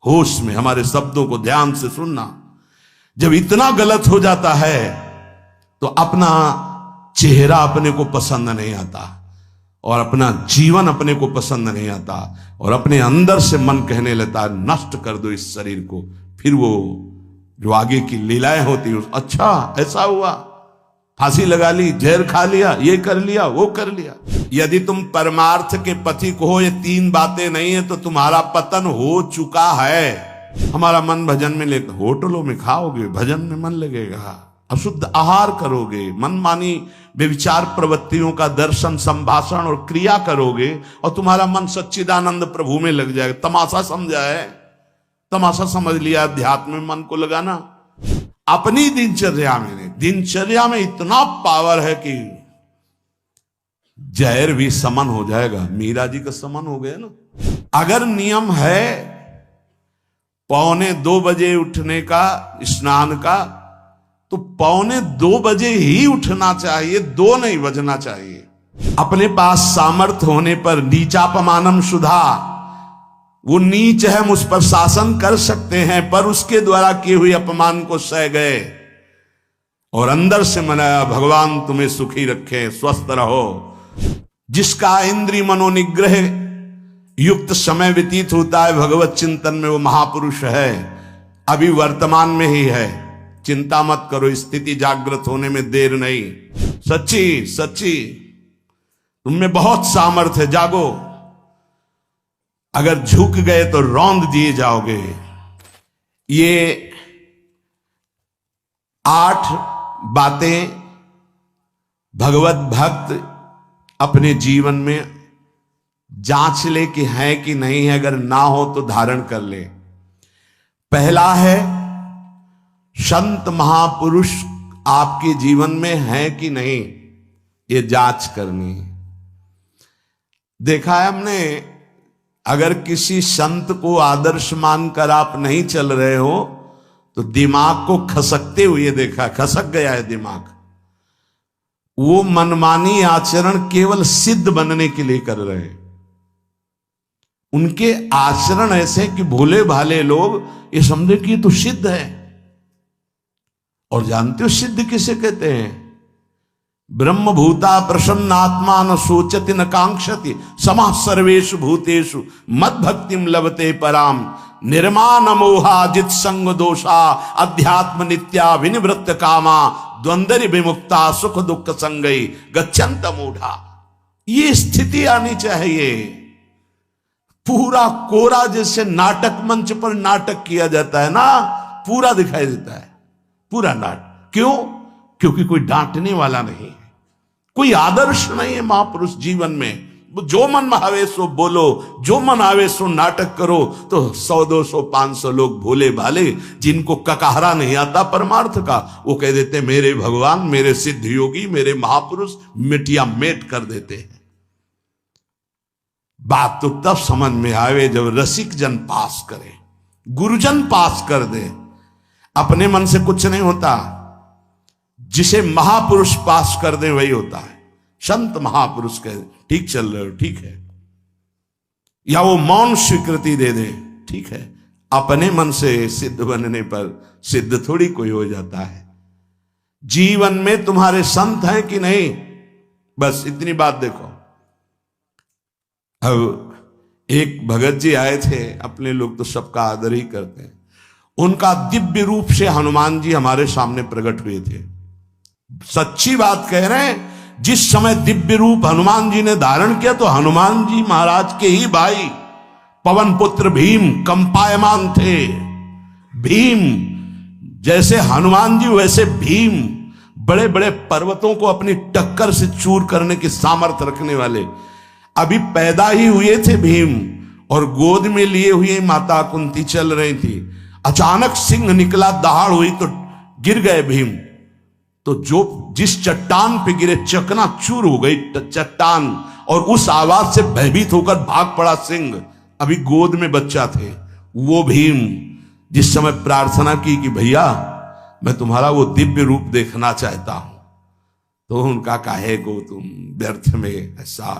होश में हमारे शब्दों को ध्यान से सुनना। जब इतना गलत हो जाता है तो अपना चेहरा अपने को पसंद नहीं आता और अपना जीवन अपने को पसंद नहीं आता और अपने अंदर से मन कहने लगता है नष्ट कर दो इस शरीर को। फिर वो जो आगे की लीलाएं होती है, अच्छा ऐसा हुआ, फांसी लगा ली, जहर खा लिया, ये कर लिया, वो कर लिया। यदि तुम परमार्थ के पथिक हो, ये तीन बातें नहीं है तो तुम्हारा पतन हो चुका है। हमारा मन भजन में लेकर, होटलों में खाओगे, भजन में मन लगेगा, अशुद्ध आहार करोगे, मनमानी व्यभिचार प्रवृत्तियों का दर्शन, संभाषण और क्रिया करोगे और तुम्हारा मन सच्चिदानंद प्रभु में लग जाएगा। तमाशा समझा है, तमाशा समझ लिया अध्यात्म में मन को लगाना। अपनी दिनचर्या में इतना पावर है कि जहर भी समन हो जाएगा। मीरा जी का समन हो गया ना। अगर नियम है 1:45 बजे उठने का, स्नान का, तो 1:45 बजे ही उठना चाहिए, 2 नहीं बजना चाहिए। अपने पास सामर्थ्य होने पर नीचापमानम सुधा, वो नीच है, हम उस पर शासन कर सकते हैं, पर उसके द्वारा किए हुए अपमान को सह गए और अंदर से मनाया भगवान तुम्हें सुखी रखे, स्वस्थ रहो। जिसका इंद्रिय मनोनिग्रह युक्त समय व्यतीत होता है भगवत चिंतन में, वो महापुरुष है। अभी वर्तमान में ही है, चिंता मत करो, स्थिति जागृत होने में देर नहीं। सच्ची सच्ची तुम में बहुत सामर्थ्य है, जागो। अगर झुक गए तो रौंद दिए जाओगे। ये 8 बातें भगवत भक्त अपने जीवन में जांच ले कि है कि नहीं है, अगर ना हो तो धारण कर ले। पहला है, संत महापुरुष आपके जीवन में है कि नहीं, ये जांच करनी है। देखा है हमने, अगर किसी संत को आदर्श मानकर आप नहीं चल रहे हो तो दिमाग को खसकते हुए देखा, खसक गया है दिमाग। वो मनमानी आचरण केवल सिद्ध बनने के लिए कर रहे हैं। उनके आचरण ऐसे कि भोले भाले लोग ये समझे कि ये तो सिद्ध है। और जानते हो सिद्ध किसे कहते हैं? ब्रह्म भूता प्रसन्नात्मा न सोचति न कांक्षति समः सर्वेषु भूतेषु मद भक्तिम लभते पराम निर्माण मोहाजित संग दोषा अध्यात्म नित्या विनिवृत्त कामा द्वंद्व विमुक्ता सुख दुख संगई गच्छन्त मूढ़ा। ये स्थिति आनी चाहिए। पूरा कोरा जैसे नाटक मंच पर नाटक किया जाता है ना, पूरा दिखाई देता है, पूरा नाटक। क्यों? क्योंकि कोई डांटने वाला नहीं है, कोई आदर्श नहीं है महापुरुष जीवन में। जो मन में आवे सो बोलो, जो मन आवे सो नाटक करो, तो 100 200 500 लोग भोले भाले जिनको ककहरा नहीं आता परमार्थ का, वो कह देते मेरे भगवान, मेरे सिद्ध योगी, मेरे महापुरुष मिटिया मेट कर देते हैं। बात तो तब समझ में आवे जब रसिक जन पास करे, गुरुजन पास कर दे। अपने मन से कुछ नहीं होता, जिसे महापुरुष पास कर दे वही होता है। संत महापुरुष कहे ठीक चल रहे हो, ठीक है, या वो मौन स्वीकृति दे दे, ठीक है। अपने मन से सिद्ध बनने पर सिद्ध थोड़ी कोई हो जाता है। जीवन में तुम्हारे संत हैं कि नहीं, बस इतनी बात देखो। अब एक भगत जी आए थे, अपने लोग तो सबका आदर ही करते हैं। उनका दिव्य रूप से हनुमान जी हमारे सामने प्रकट हुए थे। सच्ची बात कह रहे हैं, जिस समय दिव्य रूप हनुमान जी ने धारण किया तो हनुमान जी महाराज के ही भाई पवन पुत्र भीम कंपायमान थे। भीम जैसे हनुमान जी वैसे भीम, बड़े बड़े पर्वतों को अपनी टक्कर से चूर करने की सामर्थ्य रखने वाले। अभी पैदा ही हुए थे भीम और गोद में लिए हुए माता कुंती चल रही थी। अचानक सिंह निकला, दहाड़ हुई तो गिर गए भीम। तो जिस चट्टान पे गिरे चकनाचूर हो गई चट्टान, और उस आवाज से भयभीत होकर भाग पड़ा सिंह। अभी गोद में बच्चा थे। वो भीम जिस समय प्रार्थना की कि भैया मैं तुम्हारा वो दिव्य रूप देखना चाहता हूं, तो उनका काहे को तुम व्यर्थ में ऐसा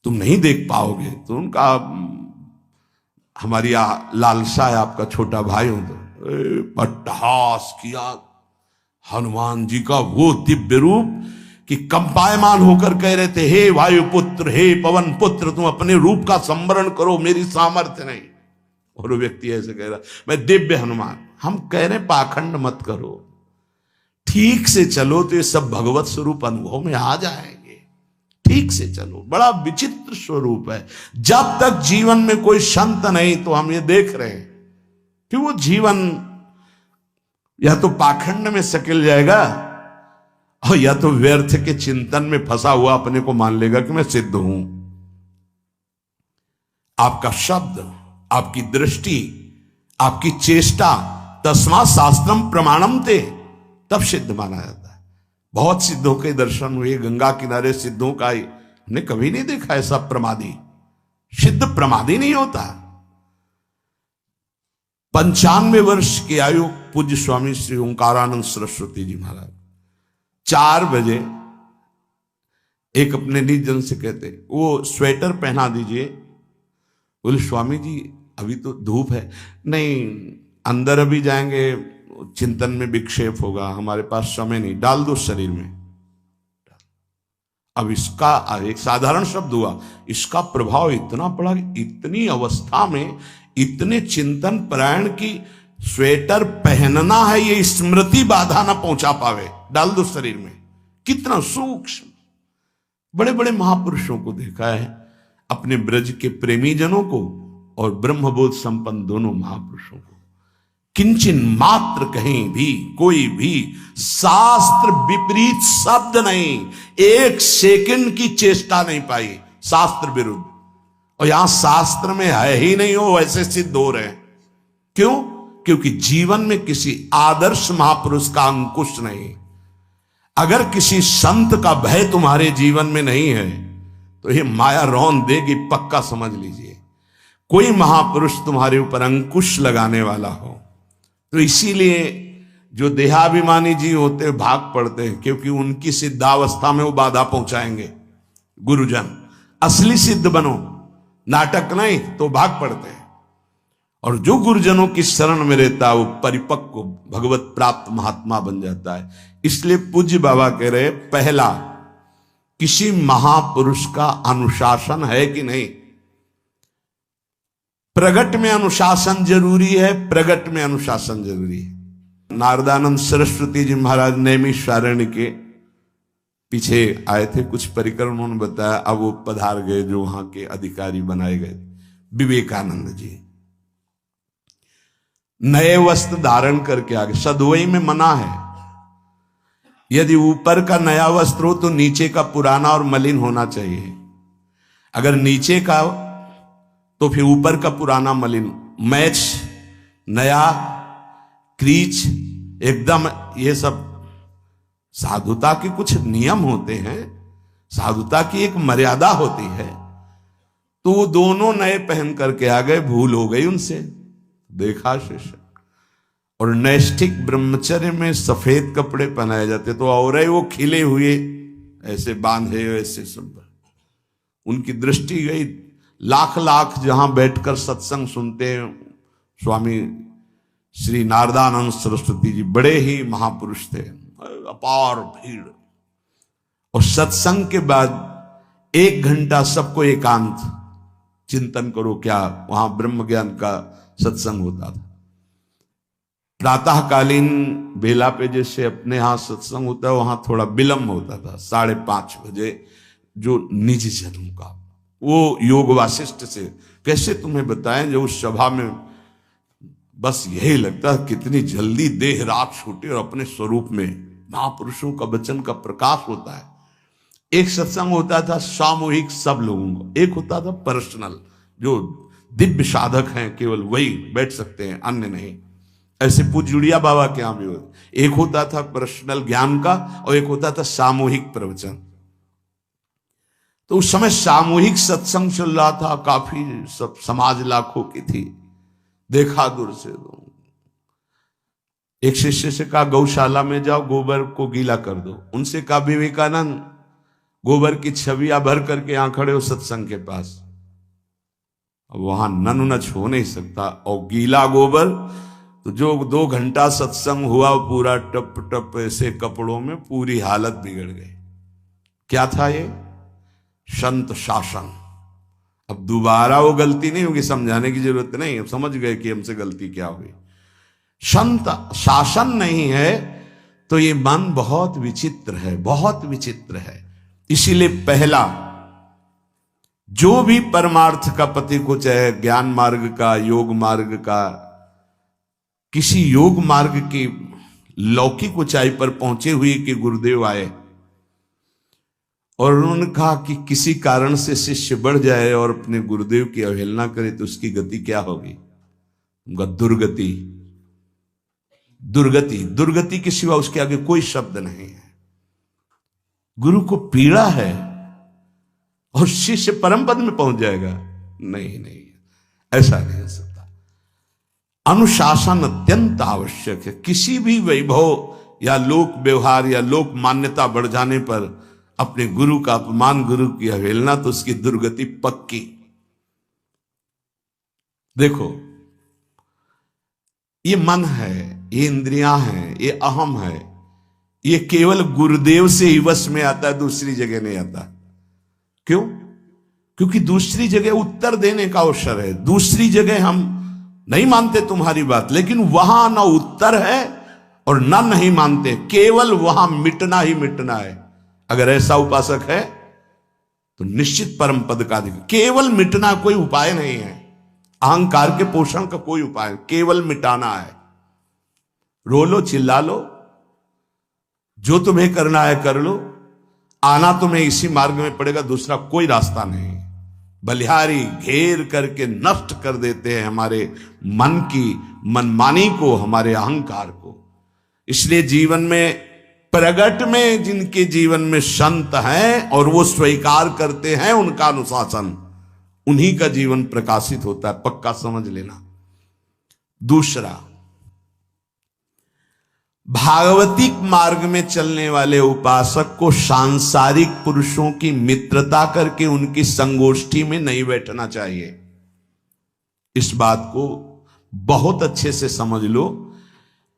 तुम नहीं देख पाओगे। तो उनका हमारी लालसा है आपका छोटा भाई हूं तो अट्टहास किया। हनुमान जी का वो दिव्य रूप कि कंपायमान होकर कह रहे थे, हे वायुपुत्र, हे पवन पुत्र, तुम अपने रूप का संवरण करो, मेरी सामर्थ्य नहीं। और वो व्यक्ति ऐसे कह रहा, मैं दिव्य हनुमान। हम कह रहे पाखंड मत करो, ठीक से चलो तो ये सब भगवत स्वरूप अनुभव में आ जाएंगे। ठीक से चलो, बड़ा विचित्र स्वरूप है। जब तक जीवन में कोई संत नहीं तो हम ये देख रहे हैं कि वो जीवन या तो पाखंड में सकिल जाएगा और या तो व्यर्थ के चिंतन में फंसा हुआ अपने को मान लेगा कि मैं सिद्ध हूं। आपका शब्द, आपकी दृष्टि, आपकी चेष्टा, तस्मा शास्त्रम प्रमाणम ते, तब सिद्ध माना जाता है। बहुत सिद्धों के दर्शन हुए, गंगा किनारे सिद्धों का हमने कभी नहीं देखा ऐसा प्रमादी। सिद्ध प्रमादी नहीं होता। 95 वर्ष की आयु पूज्य स्वामी श्री ओंकारानंद सरस्वती जी महाराज 4 बजे एक अपने निज जन से कहते, वो स्वेटर पहना दीजिए। बोले स्वामी जी अभी तो धूप है। नहीं, अंदर अभी जाएंगे, चिंतन में विक्षेप होगा, हमारे पास समय नहीं, डाल दो शरीर में। अब इसका एक साधारण शब्द हुआ, इसका प्रभाव इतना पड़ा कि इतनी अवस्था में इतने चिंतन परायण की स्वेटर पहनना है, ये स्मृति बाधा ना पहुंचा पावे, डाल दो शरीर में। कितना सूक्ष्म। बड़े बड़े महापुरुषों को देखा है, अपने ब्रज के प्रेमी जनों को और ब्रह्मबोध संपन्न दोनों महापुरुषों को, किंचन मात्र कहीं भी कोई भी शास्त्र विपरीत शब्द नहीं, 1 सेकंड की चेष्टा नहीं पाई शास्त्र विरुद्ध। और यहां शास्त्र में है ही नहीं, हो वैसे सिद्ध हो रहे हैं। क्यों? क्योंकि जीवन में किसी आदर्श महापुरुष का अंकुश नहीं। अगर किसी संत का भय तुम्हारे जीवन में नहीं है तो ये माया रौन देगी, पक्का समझ लीजिए। कोई महापुरुष तुम्हारे ऊपर अंकुश लगाने वाला हो तो इसीलिए जो देहाभिमानी जी होते भाग पड़ते हैं, क्योंकि उनकी सिद्धावस्था में वो बाधा पहुंचाएंगे। गुरुजन असली सिद्ध बनो, नाटक नहीं, तो भाग पड़ते हैं। और जो गुरुजनों की शरण में रहता है वो परिपक्व भगवत प्राप्त महात्मा बन जाता है। इसलिए पूज्य बाबा कह रहे, पहला, किसी महापुरुष का अनुशासन है कि नहीं। प्रगट में अनुशासन जरूरी है, प्रगट में अनुशासन जरूरी है। नारदानंद सरस्वती जी महाराज नैमिषारण्य के पीछे आए थे, कुछ परिक्रम उन्होंने बताया, अब वो पधार गए जो वहां के अधिकारी बनाए गए। विवेकानंद जी नए वस्त्र धारण करके आगे, सदवई में मना है। यदि ऊपर का नया वस्त्र हो तो नीचे का पुराना और मलिन होना चाहिए। अगर नीचे का तो फिर ऊपर का पुराना मलिन, मैच नया, क्रीच एकदम, ये सब साधुता के कुछ नियम होते हैं, साधुता की एक मर्यादा होती है। तो वो दोनों नए पहन करके आ गए, भूल हो गई उनसे, देखा शिष्य। और नैष्ठिक ब्रह्मचर्य में सफेद कपड़े पहनाए जाते तो और वो खिले हुए ऐसे बांधे, ऐसे सब, उनकी दृष्टि गई। लाख लाख जहां बैठकर सत्संग सुनते हैं स्वामी श्री नारदानंद सरस्वती जी, बड़े ही महापुरुष थे, अपार भीड़। और सत्संग के बाद 1 घंटा सबको एकांत चिंतन करो। क्या वहां ब्रह्म ज्ञान का सत्संग होता था। प्रातःकालीन बेला पे जैसे अपने यहां सत्संग होता है, वहां थोड़ा विलंब होता था, 5:30 बजे। जो निज जनों का वो योग वासिष्ठ से कैसे तुम्हें बताएं, जो उस सभा में बस यही लगता है कितनी जल्दी देह रात छूटे और अपने स्वरूप में महापुरुषों का वचन का प्रकाश होता है। एक सत्संग होता था सामूहिक सब लोगों को, एक होता था पर्सनल, जो दिव्य साधक हैं केवल वही बैठ सकते हैं, अन्य नहीं। ऐसे पूज्य बाबा के यहां भी एक होता था पर्सनल ज्ञान का और एक होता था सामूहिक प्रवचन। तो उस समय सामूहिक सत्संग चल रहा था, काफी सब समाज लाखों की थी। देखा दूर से, एक शिष्य से कहा गौशाला में जाओ, गोबर को गीला कर दो। उनसे कहा विवेकानंद गोबर की छवियां भर करके यहां खड़े हो सत्संग के पास। अब वहां नच हो नहीं सकता, और गीला गोबर तो जो 2 घंटा सत्संग हुआ पूरा टप टप ऐसे कपड़ों में, पूरी हालत बिगड़ गई। क्या था ये? संत शासन। अब दोबारा वो गलती नहीं होगी, समझाने की जरूरत नहीं, अब समझ गए कि हमसे गलती क्या हुई। संत शासन नहीं है तो ये मन बहुत विचित्र है, बहुत विचित्र है। इसीलिए पहला, जो भी परमार्थ का पति को, चाहे ज्ञान मार्ग का, योग मार्ग का, किसी योग मार्ग की लौकिक ऊंचाई पर पहुंचे हुए कि गुरुदेव आए और उन्होंने कहा कि किसी कारण से शिष्य बढ़ जाए और अपने गुरुदेव की अवहेलना करे तो उसकी गति क्या होगी? उनका दुर्गति। दुर्गति, दुर्गति के सिवा उसके आगे कोई शब्द नहीं है। गुरु को पीड़ा है और शिष्य परम पद में पहुंच जाएगा? नहीं नहीं, ऐसा नहीं हो सकता। अनुशासन अत्यंत आवश्यक है। किसी भी वैभव या लोक व्यवहार या लोक मान्यता बढ़ जाने पर अपने गुरु का अपमान, गुरु की अवहेलना, तो उसकी दुर्गति पक्की। देखो, ये मन है, ये इंद्रियां हैं, ये अहम है, ये केवल गुरुदेव से ही वश में आता है, दूसरी जगह नहीं आता। क्यों? क्योंकि दूसरी जगह उत्तर देने का अवसर है। दूसरी जगह हम नहीं मानते तुम्हारी बात, लेकिन वहां ना उत्तर है और ना नहीं मानते, केवल वहां मिटना ही मिटना है। अगर ऐसा उपासक है तो निश्चित परम पद का अधिकार। केवल मिटना कोई उपाय नहीं है, अहंकार के पोषण का कोई उपाय, केवल मिटाना है। रो लो, चिल्ला लो, जो तुम्हें करना है कर लो, आना तुम्हें इसी मार्ग में पड़ेगा, दूसरा कोई रास्ता नहीं। बलिहारी घेर करके नष्ट कर देते हैं हमारे मन की मनमानी को, हमारे अहंकार को। इसलिए जीवन में प्रगट में जिनके जीवन में संत हैं और वो स्वीकार करते हैं उनका अनुशासन, उन्हीं का जीवन प्रकाशित होता है, पक्का समझ लेना। दूसरा, भागवतिक मार्ग में चलने वाले उपासक को सांसारिक पुरुषों की मित्रता करके उनकी संगोष्ठी में नहीं बैठना चाहिए। इस बात को बहुत अच्छे से समझ लो।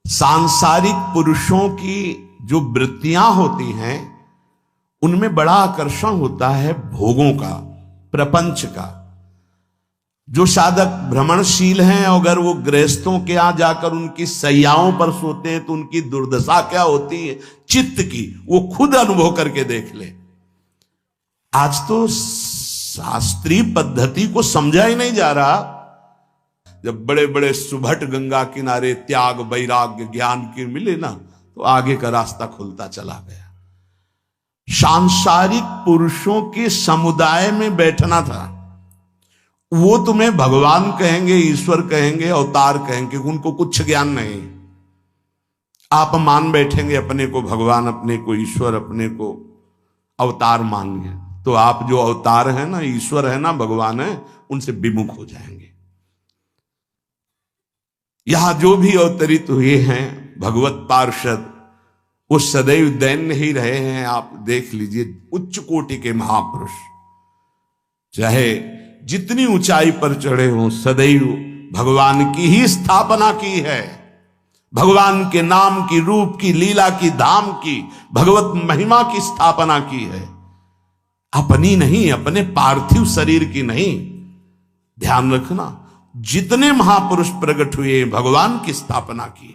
सांसारिक पुरुषों की जो वृत्तियां होती हैं उनमें बड़ा आकर्षण होता है भोगों का, प्रपंच का। जो साधक भ्रमणशील हैं, अगर वो गृहस्थों के यहां जाकर उनकी सैयाओं पर सोते हैं तो उनकी दुर्दशा क्या होती है चित्त की, वो खुद अनुभव करके देख ले। आज तो शास्त्रीय पद्धति को समझा ही नहीं जा रहा। जब बड़े बड़े सुभट गंगा किनारे त्याग, वैराग्य, ज्ञान की मिले ना, तो आगे का रास्ता खुलता चला गया। सांसारिक पुरुषों के समुदाय में बैठना था। वो तुम्हें भगवान कहेंगे, ईश्वर कहेंगे, अवतार कहेंगे, उनको कुछ ज्ञान नहीं। आप मान बैठेंगे अपने को भगवान, अपने को ईश्वर, अपने को अवतार मानेंगे, तो आप जो अवतार है ना, ईश्वर है ना, भगवान है, उनसे विमुख हो जाएंगे। यहां जो भी अवतरित हुए हैं भगवत पार्षद, वो सदैव दैन्य ही रहे हैं। आप देख लीजिए, उच्च कोटि के महापुरुष चाहे जितनी ऊंचाई पर चढ़े हों, सदैव भगवान की ही स्थापना की है। भगवान के नाम की, रूप की, लीला की, धाम की, भगवत महिमा की स्थापना की है, अपनी नहीं, अपने पार्थिव शरीर की नहीं। ध्यान रखना, जितने महापुरुष प्रकट हुए भगवान की स्थापना की।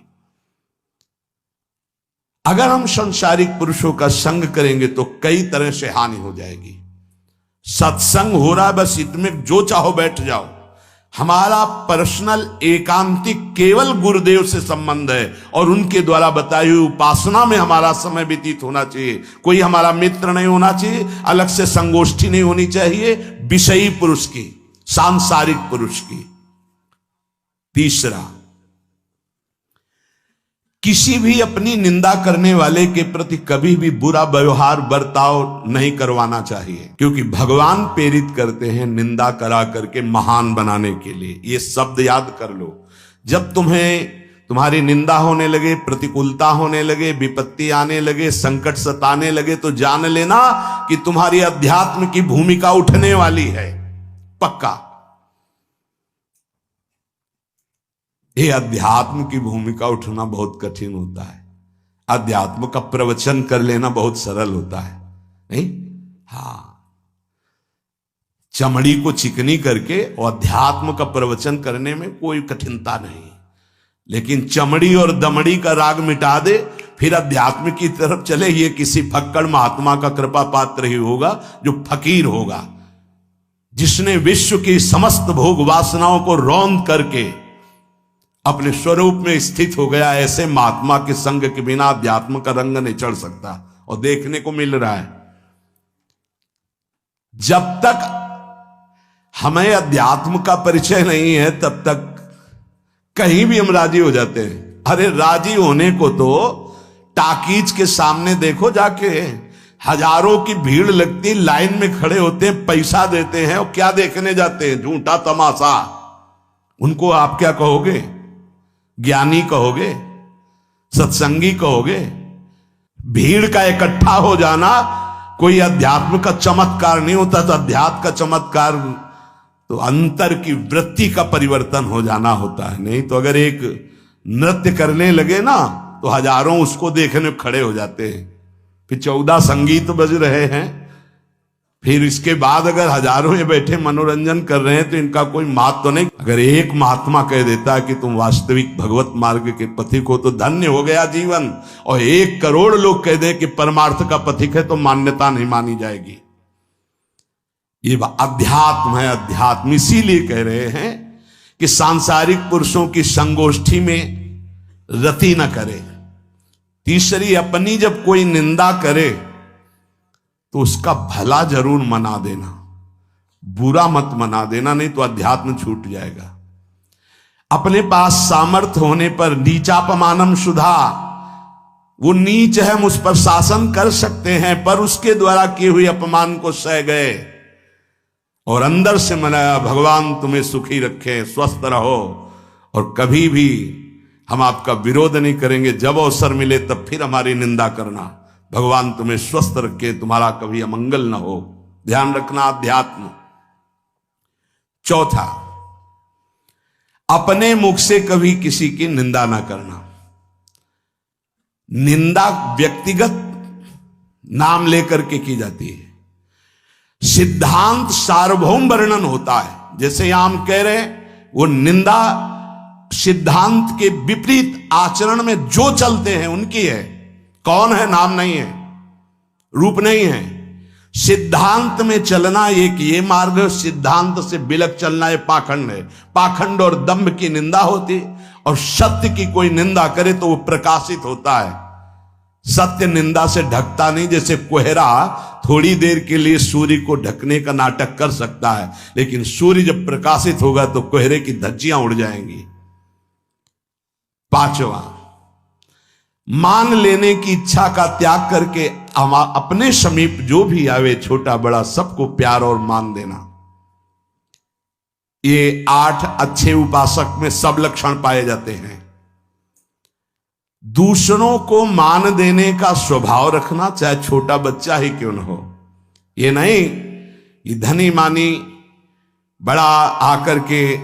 अगर हम सांसारिक पुरुषों का संग करेंगे तो कई तरह से हानि हो जाएगी। सत्संग हो रहा है, बस इतने जो चाहो बैठ जाओ। हमारा पर्सनल एकांतिक केवल गुरुदेव से संबंध है और उनके द्वारा बताई हुई उपासना में हमारा समय व्यतीत होना चाहिए। कोई हमारा मित्र नहीं होना चाहिए, अलग से संगोष्ठी नहीं होनी चाहिए विषयी पुरुष की, सांसारिक पुरुष की। तीसरा, किसी भी अपनी निंदा करने वाले के प्रति कभी भी बुरा व्यवहार बर्ताव नहीं करवाना चाहिए, क्योंकि भगवान प्रेरित करते हैं निंदा करा करके महान बनाने के लिए। ये शब्द याद कर लो। जब तुम्हारी निंदा होने लगे, प्रतिकूलता होने लगे, विपत्ति आने लगे, संकट सताने लगे, तो जान लेना कि तुम्हारी अध्यात्म की भूमिका उठने वाली है, पक्का। ये अध्यात्म की भूमिका उठना बहुत कठिन होता है। अध्यात्म का प्रवचन कर लेना बहुत सरल होता है, नहीं? हाँ, चमड़ी को चिकनी करके और अध्यात्म का प्रवचन करने में कोई कठिनता नहीं, लेकिन चमड़ी और दमड़ी का राग मिटा दे फिर अध्यात्म की तरफ चले, ये किसी फक्कड़ महात्मा का कृपा पात्र ही होगा जो फकीर होगा, जिसने विश्व की समस्त भोग वासनाओं को रौंद करके अपने स्वरूप में स्थित हो गया। ऐसे महात्मा के संग के बिना अध्यात्म का रंग नहीं चढ़ सकता, और देखने को मिल रहा है। जब तक हमें अध्यात्म का परिचय नहीं है तब तक कहीं भी हम राजी हो जाते हैं। अरे राजी होने को तो टाकीज के सामने देखो जाके, हजारों की भीड़ लगती, लाइन में खड़े होते हैं, पैसा देते हैं, और क्या देखने जाते हैं? झूठा तमाशा। उनको आप क्या कहोगे? ज्ञानी कहोगे? सत्संगी कहोगे? भीड़ का इकट्ठा हो जाना कोई अध्यात्म का चमत्कार नहीं होता। तो अध्यात्म का चमत्कार तो अंतर की वृत्ति का परिवर्तन हो जाना होता है। नहीं तो अगर एक नृत्य करने लगे ना तो हजारों उसको देखने खड़े हो जाते हैं, फिर 14 संगीत बज रहे हैं, फिर इसके बाद अगर हजारों ये बैठे मनोरंजन कर रहे हैं तो इनका कोई महत्व तो नहीं। अगर एक महात्मा कह देता है कि तुम वास्तविक भगवत मार्ग के पथिक हो तो धन्य हो गया जीवन, और 1 करोड़ लोग कह दें कि परमार्थ का पथिक है तो मान्यता नहीं मानी जाएगी। ये अध्यात्म है। अध्यात्म इसीलिए कह रहे हैं कि सांसारिक पुरुषों की संगोष्ठी में रति न करे। तीसरी, अपनी जब कोई निंदा करे तो उसका भला जरूर मना देना, बुरा मत मना देना, नहीं तो अध्यात्म छूट जाएगा। अपने पास सामर्थ्य होने पर नीचापमानम सुधा, वो नीच है, हम उस पर शासन कर सकते हैं, पर उसके द्वारा किए हुए अपमान को सह गए और अंदर से मनाया, भगवान तुम्हें सुखी रखे, स्वस्थ रहो, और कभी भी हम आपका विरोध नहीं करेंगे। जब अवसर मिले तब फिर हमारी निंदा करना। भगवान तुम्हें स्वस्थ रखे, तुम्हारा कभी अमंगल न हो। ध्यान रखना अध्यात्म। चौथा, अपने मुख से कभी किसी की निंदा ना करना। निंदा व्यक्तिगत नाम लेकर के की जाती है, सिद्धांत सार्वभौम वर्णन होता है। जैसे यहां हम कह रहे हैं, वो निंदा सिद्धांत के विपरीत आचरण में जो चलते हैं उनकी है। कौन है? नाम नहीं है, रूप नहीं है। सिद्धांत में चलना एक ये मार्ग, सिद्धांत से बिलक चलना ये पाखंड है। पाखंड और दंभ की निंदा होती, और सत्य की कोई निंदा करे तो वो प्रकाशित होता है। सत्य निंदा से ढकता नहीं। जैसे कोहरा थोड़ी देर के लिए सूर्य को ढकने का नाटक कर सकता है, लेकिन सूर्य जब प्रकाशित होगा तो कोहरे की धज्जियां उड़ जाएंगी। पांचवा, मान लेने की इच्छा का त्याग करके अपने समीप जो भी आवे, छोटा बड़ा, सबको प्यार और मान देना। ये 8 अच्छे उपासक में सब लक्षण पाए जाते हैं। दूसरों को मान देने का स्वभाव रखना, चाहे छोटा बच्चा ही क्यों न हो। ये नहीं ये धनी मानी बड़ा आकर के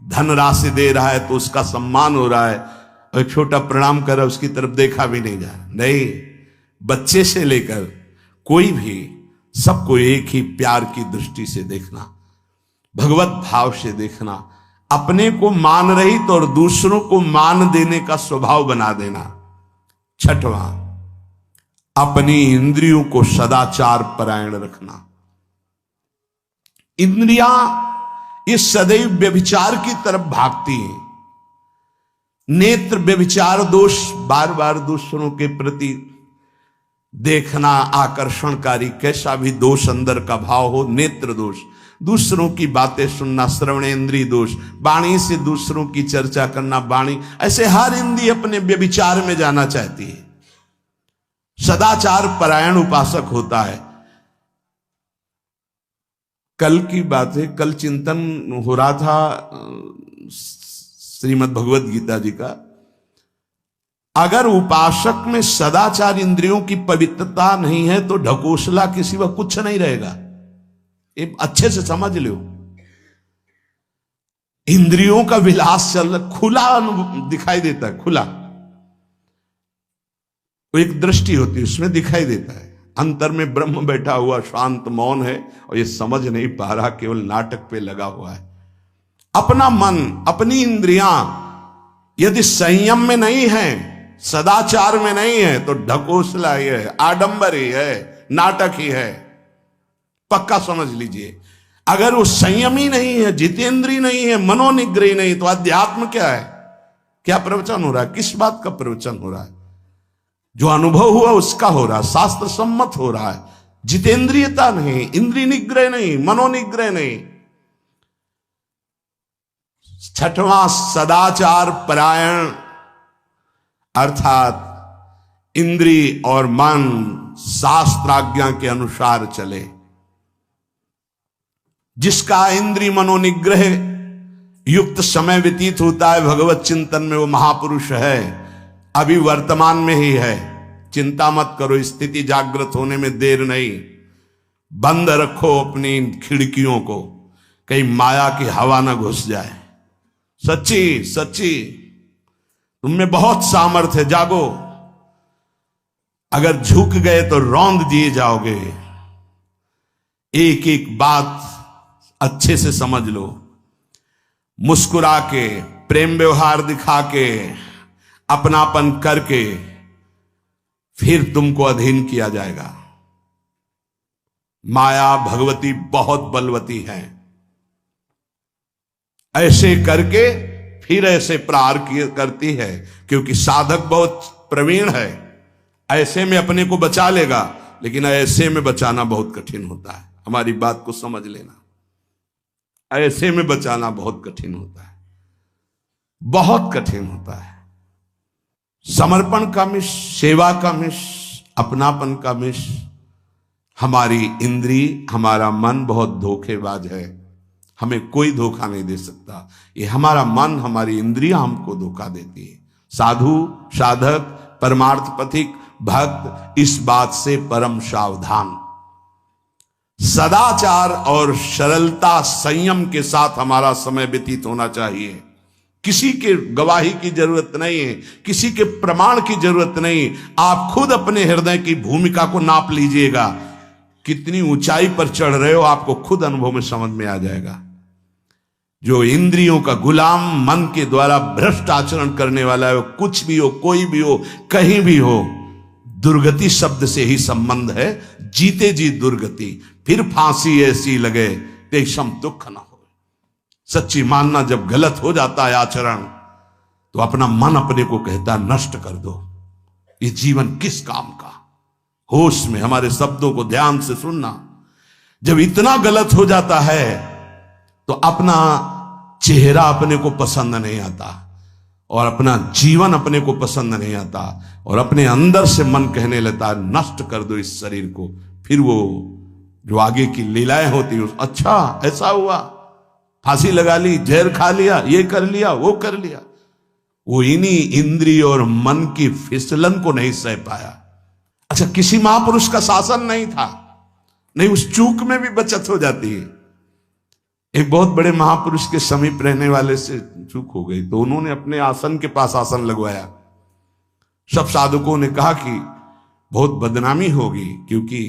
धन राशि दे रहा है तो उसका सम्मान हो रहा है, और छोटा प्रणाम कर रहा है, उसकी तरफ देखा भी नहीं जा रहा। नहीं, बच्चे से लेकर कोई भी सबको एक ही प्यार की दृष्टि से देखना, भगवत भाव से देखना। अपने को मान रहित और दूसरों को मान देने का स्वभाव बना देना। छठवां, अपनी इंद्रियों को सदाचार परायण रखना। इंद्रियां ये सदैव व्यभिचार की तरफ भागती हैं। नेत्र व्यभिचार दोष, बार बार दूसरों के प्रति देखना आकर्षणकारी, कैसा भी दोष अंदर का भाव हो, नेत्र दोष। दूसरों की बातें सुनना, श्रवणेन्द्रिय दोष। वाणी से दूसरों की चर्चा करना, वाणी, ऐसे हर इंद्रिय अपने व्यभिचार में जाना चाहती है। सदाचार परायण उपासक होता है। कल की बात है, कल चिंतन हो रहा था श्रीमद् भगवद गीता जी का। अगर उपासक में सदाचार इंद्रियों की पवित्रता नहीं है तो ढकोसला के सिवा कुछ नहीं रहेगा। ये अच्छे से समझ लो। इंद्रियों का विलास चल रहा, खुला दिखाई देता है, खुला। वो एक दृष्टि होती है, उसमें दिखाई देता है। अंतर में ब्रह्म बैठा हुआ शांत मौन है और ये समझ नहीं पा रहा, केवल नाटक पे लगा हुआ है। अपना मन, अपनी इंद्रियां यदि संयम में नहीं है, सदाचार में नहीं है, तो ढकोसला ही है, आडंबर ही है, नाटक ही है। पक्का समझ लीजिए। अगर वो संयमी नहीं है, जितेंद्री नहीं है, मनोनिग्रही नहीं, तो अध्यात्म क्या है? क्या प्रवचन हो रहा है? किस बात का प्रवचन हो रहा है? जो अनुभव हुआ उसका हो रहा है, शास्त्र सम्मत हो रहा है। जितेंद्रियता नहीं, इंद्रिय निग्रह नहीं, मनोनिग्रह नहीं। छठवां, सदाचार परायण, अर्थात इंद्रिय और मन शास्त्राज्ञा के अनुसार चले। जिसका इंद्रिय मनोनिग्रह युक्त समय व्यतीत होता है भगवत चिंतन में, वो महापुरुष है। अभी वर्तमान में ही है, चिंता मत करो, स्थिति जागृत होने में देर नहीं। बंद रखो अपनी खिड़कियों को, कहीं माया की हवा ना घुस जाए। सच्ची सच्ची तुम में बहुत सामर्थ्य है, जागो। अगर झुक गए तो रौंद दिए जाओगे। एक एक बात अच्छे से समझ लो। मुस्कुरा के, प्रेम व्यवहार दिखा के, अपनापन करके फिर तुमको अधीन किया जाएगा। माया भगवती बहुत बलवती है। ऐसे करके फिर ऐसे प्रहार करती है, क्योंकि साधक बहुत प्रवीण है। ऐसे में अपने को बचा लेगा, लेकिन ऐसे में बचाना बहुत कठिन होता है। हमारी बात को समझ लेना, ऐसे में बचाना बहुत कठिन होता है, बहुत कठिन होता है। समर्पण का मिश, सेवा का मिश, अपनापन का मिश। हमारी इंद्री, हमारा मन बहुत धोखेबाज है। हमें कोई धोखा नहीं दे सकता। ये हमारा मन, हमारी इंद्रियां हमको धोखा देती है। साधु, साधक, परमार्थ पथिक, भक्त इस बात से परम सावधान। सदाचार और सरलता, संयम के साथ हमारा समय व्यतीत होना चाहिए। किसी के गवाही की जरूरत नहीं है, किसी के प्रमाण की जरूरत नहीं। आप खुद अपने हृदय की भूमिका को नाप लीजिएगा। कितनी ऊंचाई पर चढ़ रहे हो, आपको खुद अनुभव में समझ में आ जाएगा। जो इंद्रियों का गुलाम, मन के द्वारा भ्रष्ट आचरण करने वाला है, कुछ भी हो, कोई भी हो, कहीं भी हो, दुर्गति शब्द से ही संबंध है। जीते जी दुर्गति, फिर फांसी ऐसी लगे तेषम दुख न हो। सच्ची मानना, जब गलत हो जाता है आचरण, तो अपना मन अपने को कहता है नष्ट कर दो, ये जीवन किस काम का। होश में हमारे शब्दों को ध्यान से सुनना। जब इतना गलत हो जाता है तो अपना चेहरा अपने को पसंद नहीं आता, और अपना जीवन अपने को पसंद नहीं आता, और अपने अंदर से मन कहने लगता है नष्ट कर दो इस शरीर को। फिर वो जो आगे की लीलाएं होती है, अच्छा ऐसा हुआ, फांसी लगा ली, जहर खा लिया, ये कर लिया, वो कर लिया। वो इन्हीं इंद्रिय और मन की फिसलन को नहीं सह पाया। अच्छा, किसी महापुरुष का शासन नहीं था, नहीं, उस चूक में भी बचत हो जाती है। एक बहुत बड़े महापुरुष के समीप रहने वाले से चूक हो गई, तो उन्होंने अपने आसन के पास आसन लगवाया। सब साधुकों ने कहा कि बहुत बदनामी होगी, क्योंकि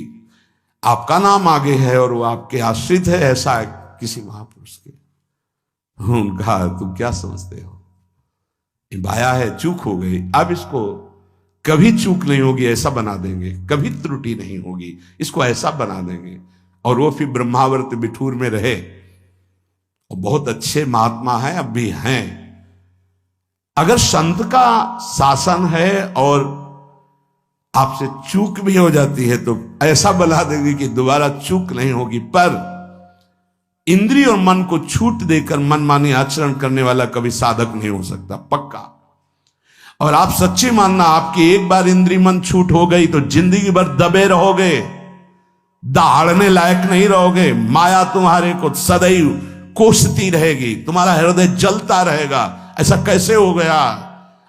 आपका नाम आगे है और वो आपके आश्रित है, ऐसा है किसी महापुरुष के। उन्होंने कहा तुम क्या समझते हो, ये बाया है, चूक हो गई, अब इसको कभी चूक नहीं होगी ऐसा बना देंगे, कभी त्रुटि नहीं होगी, इसको ऐसा बना देंगे। और वो फिर ब्रह्मावर्त बिठूर में रहे, और बहुत अच्छे महात्मा हैं, अब भी हैं। अगर संत का शासन है और आपसे चूक भी हो जाती है, तो ऐसा बना देंगे कि दोबारा चूक नहीं होगी। पर इंद्रिय और मन को छूट देकर मनमानी आचरण करने वाला कभी साधक नहीं हो सकता, पक्का। और आप सच्ची मानना, आपकी एक बार इंद्रिय मन छूट हो गई तो जिंदगी भर दबे रहोगे, दहाड़ने लायक नहीं रहोगे। माया तुम्हारे को सदैव कोसती रहेगी, तुम्हारा हृदय जलता रहेगा। ऐसा कैसे हो गया,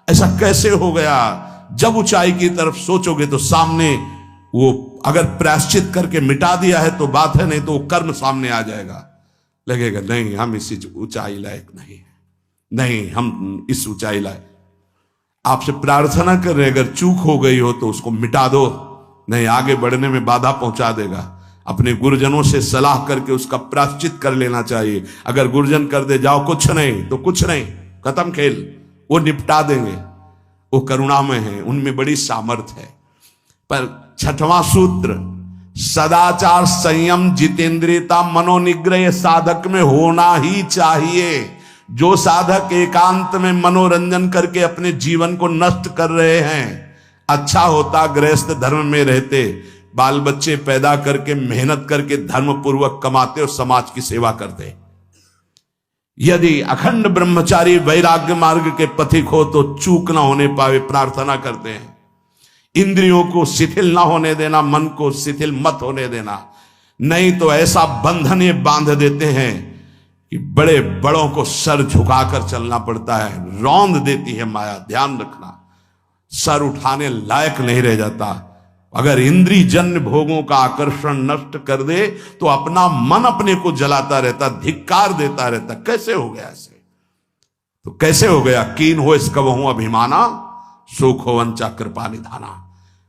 ऐसा कैसे हो गया। जब ऊंचाई की तरफ सोचोगे तो सामने वो, अगर प्रायश्चित करके मिटा दिया है तो बात है, नहीं तो वो कर्म सामने आ जाएगा। लगेगा नहीं हम इस ऊंचाई लायक नहीं है, नहीं हम इस ऊंचाई लायक। आपसे प्रार्थना कर रहे, अगर चूक हो गई हो तो उसको मिटा दो, नहीं आगे बढ़ने में बाधा पहुंचा देगा। अपने गुरुजनों से सलाह करके उसका प्रायश्चित कर लेना चाहिए। अगर गुरुजन कर दे जाओ कुछ नहीं तो कुछ नहीं, खत्म खेल, वो निपटा देंगे, वो करुणामय है, उनमें बड़ी सामर्थ्य है। पर छठवां सूत्र, सदाचार संयम जितेंद्रियता मनोनिग्रह साधक में होना ही चाहिए। जो साधक एकांत में मनोरंजन करके अपने जीवन को नष्ट कर रहे हैं, अच्छा होता गृहस्थ धर्म में रहते, बाल बच्चे पैदा करके मेहनत करके धर्म पूर्वक कमाते और समाज की सेवा करते। यदि अखंड ब्रह्मचारी वैराग्य मार्ग के पथिक हो तो चूक ना होने पावे, प्रार्थना करते हैं। इंद्रियों को शिथिल ना होने देना, मन को शिथिल मत होने देना, नहीं तो ऐसा बंधन ये बांध देते हैं कि बड़े बड़ों को सर झुकाकर चलना पड़ता है, रौंद देती है माया। ध्यान रखना, सर उठाने लायक नहीं रह जाता। अगर इंद्रिय जन्य भोगों का आकर्षण नष्ट कर दे तो अपना मन अपने को जलाता रहता, धिक्कार देता रहता। कैसे हो गया ऐसे? तो कैसे हो गया? कीन हो इसका वहू अभिमाना, सुख हो वंचा कृपा निधाना।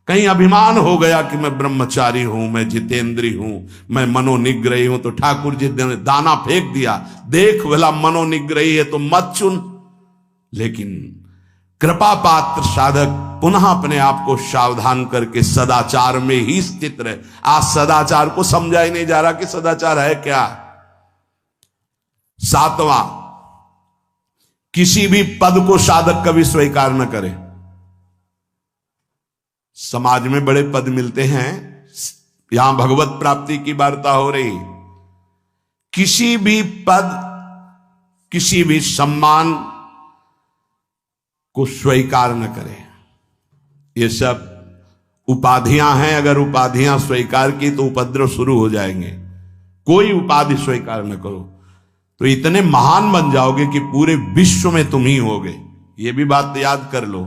कहीं अभिमान हो गया कि मैं ब्रह्मचारी हूं, मैं जितेंद्री हूं, मैं मनोनिग्रही हूं, तो ठाकुर जी ने दाना फेंक दिया, देख भला मनोनिग्रही है तो मत चुन। लेकिन कृपा पात्र साधक पुनः अपने आप को सावधान करके सदाचार में ही स्थित रहे। आज सदाचार को समझा ही नहीं जा रहा कि सदाचार है क्या। सातवां, किसी भी पद को साधक कभी स्वीकार न करे। समाज में बड़े पद मिलते हैं, यहां भगवत प्राप्ति की वार्ता हो रही। किसी भी पद, किसी भी सम्मान को स्वीकार न करें। ये सब उपाधियां हैं, अगर उपाधियां स्वीकार की तो उपद्रव शुरू हो जाएंगे। कोई उपाधि स्वीकार न करो तो इतने महान बन जाओगे कि पूरे विश्व में तुम ही होगे। ये भी बात याद कर लो,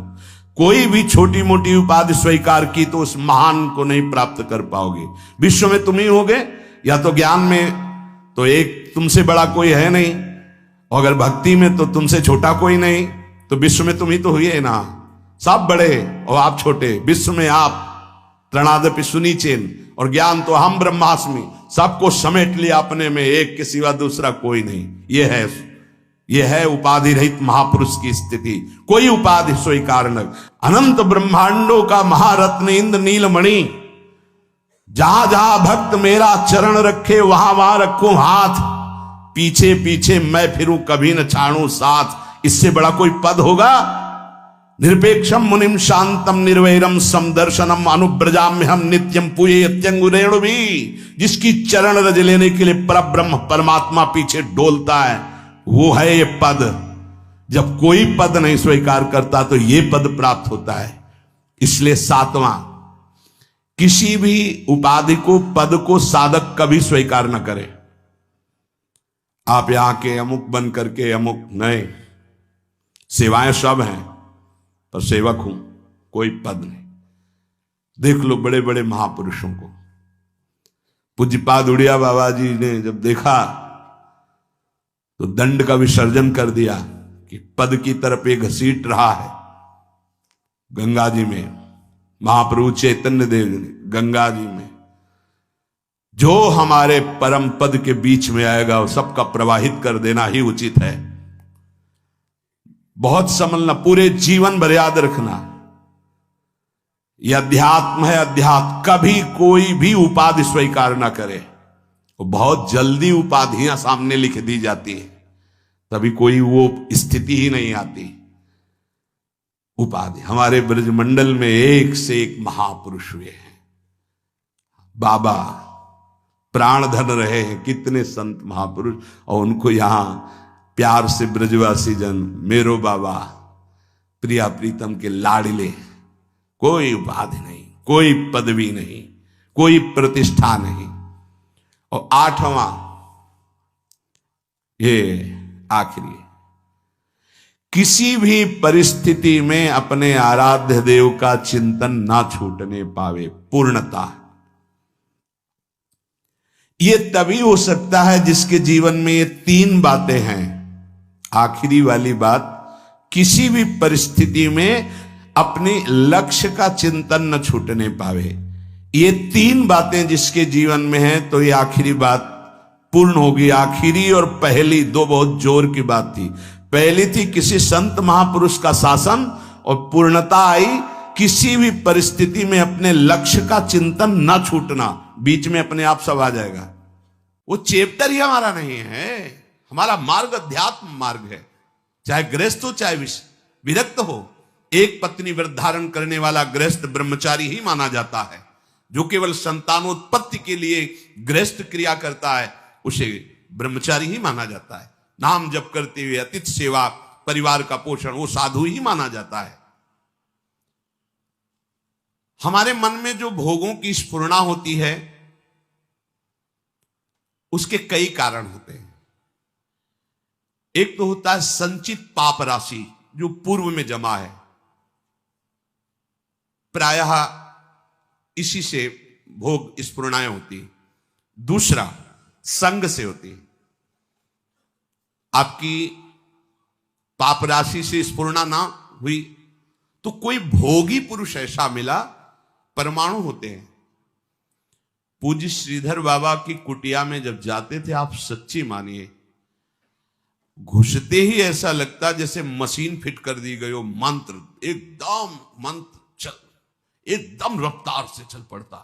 कोई भी छोटी मोटी उपाधि स्वीकार की तो उस महान को नहीं प्राप्त कर पाओगे। विश्व में तुम ही होगे, या तो ज्ञान में तो एक तुमसे बड़ा कोई है नहीं, और अगर भक्ति में तो तुमसे छोटा कोई नहीं, तो विश्व में तुम ही तो हुई है ना। सब बड़े और आप छोटे, विश्व में आप त्रणादपि सुनीचेन, और ज्ञान तो हम ब्रह्मास्मि, सबको समेट लिया अपने में, एक के सिवा दूसरा कोई नहीं। यह है उपाधि रहित महापुरुष की स्थिति। कोई उपाधि स्वीकार न। अनंत ब्रह्मांडों का महारत्न इंद्र नीलमणि, जहां जहां भक्त मेरा चरण रखे वहां वहां रखूं हाथ, पीछे पीछे मैं फिरूं कभी न छाड़ूं साथ। इससे बड़ा कोई पद होगा? निरपेक्षम मुनिम शांतम निर्वैरम समदर्शनम अनुब्रजाम्य हम नित्यम पूये अत्यंगुरेणु भी। जिसकी चरण रज लेने के लिए परब्रह्म परमात्मा पीछे डोलता है, वो है ये पद। जब कोई पद नहीं स्वीकार करता तो ये पद प्राप्त होता है। इसलिए सातवां, किसी भी उपाधि को, पद को साधक कभी स्वीकार न करे। आप यहां के अमुक बन करके अमुक नहीं, सेवाएं सब हैं पर सेवक हूं, कोई पद नहीं। देख लो बड़े बड़े महापुरुषों को। पूज्यपाद उड़िया बाबा जी ने जब देखा तो दंड का विसर्जन कर दिया कि पद की तरफ एक घसीट रहा है। गंगा जी में महाप्रभु चैतन्य देव ने गंगा जी में जो हमारे परम पद के बीच में आएगा वो सबका प्रवाहित कर देना ही उचित है। बहुत समझना, पूरे जीवन भर याद रखना, यह अध्यात्म है। अध्यात्म कभी कोई भी उपाधि स्वीकार ना करे। वो बहुत जल्दी उपाधियां सामने लिख दी जाती है, तभी कोई वो स्थिति ही नहीं आती। उपाधि, हमारे ब्रजमंडल में एक से एक महापुरुष हुए हैं। बाबा प्राण धन रहे हैं, कितने संत महापुरुष, और उनको यहां प्यार से ब्रजवासी जन मेरो बाबा प्रिया प्रीतम के लाडले। कोई उपाधि नहीं, कोई पदवी नहीं, कोई प्रतिष्ठा नहीं। और आठवां, ये आखिरी, किसी भी परिस्थिति में अपने आराध्य देव का चिंतन ना छूटने पावे। पूर्णता, ये तभी हो सकता है जिसके जीवन में ये तीन बातें हैं। आखिरी वाली बात, किसी भी परिस्थिति में अपने लक्ष्य का चिंतन न छूटने पावे। ये तीन बातें जिसके जीवन में है तो ये आखिरी बात पूर्ण होगी। आखिरी और पहली दो बहुत जोर की बात थी। पहली थी किसी संत महापुरुष का शासन, और पूर्णता आई किसी भी परिस्थिति में अपने लक्ष्य का चिंतन न छूटना। बीच में अपने आप सब आ जाएगा। वो चैप्टर ही हमारा नहीं है, हमारा मार्ग अध्यात्म मार्ग है। चाहे गृहस्थ हो चाहे विरक्त हो, एक पत्नी व्रत धारण करने वाला गृहस्थ ब्रह्मचारी ही माना जाता है। जो केवल संतानोत्पत्ति के लिए गृहस्थ क्रिया करता है उसे ब्रह्मचारी ही माना जाता है। नाम जप करते हुए अतिथि सेवा, परिवार का पोषण, वो साधु ही माना जाता है। हमारे मन में जो भोगों की स्फुरणा होती है उसके कई कारण होते हैं। एक तो होता है संचित पाप राशि जो पूर्व में जमा है, प्रायः इसी से भोग स्फुरणाएं होती। दूसरा संग से होती। आपकी पाप राशि से स्फुरणा ना हुई तो कोई भोगी पुरुष ऐसा मिला, परमाणु होते हैं। पूज्य श्रीधर बाबा की कुटिया में जब जाते थे, आप सच्ची मानिए, घुसते ही ऐसा लगता जैसे मशीन फिट कर दी गई हो। मंत्र एकदम रफ्तार से चल पड़ता।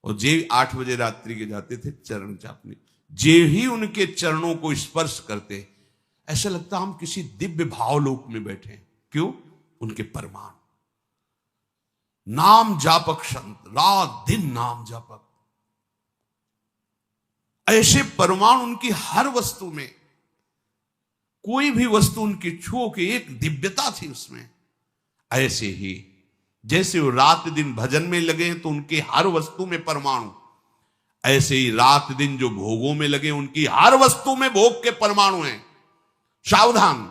और जे 8 बजे रात्रि के जाते थे चरण चापने, जे ही उनके चरणों को स्पर्श करते, ऐसा लगता हम किसी दिव्य भावलोक में बैठे। क्यों? उनके परमाणु, नाम जापक संत, रात दिन नाम जापक। ऐसे परमाणु उनकी हर वस्तु में, कोई भी वस्तु उनकी छू के एक दिव्यता थी उसमें। ऐसे ही जैसे वो रात दिन भजन में लगे तो उनकी हर वस्तु में परमाणु, ऐसे ही रात दिन जो भोगों में लगे उनकी हर वस्तु में भोग के परमाणु हैं। सावधान,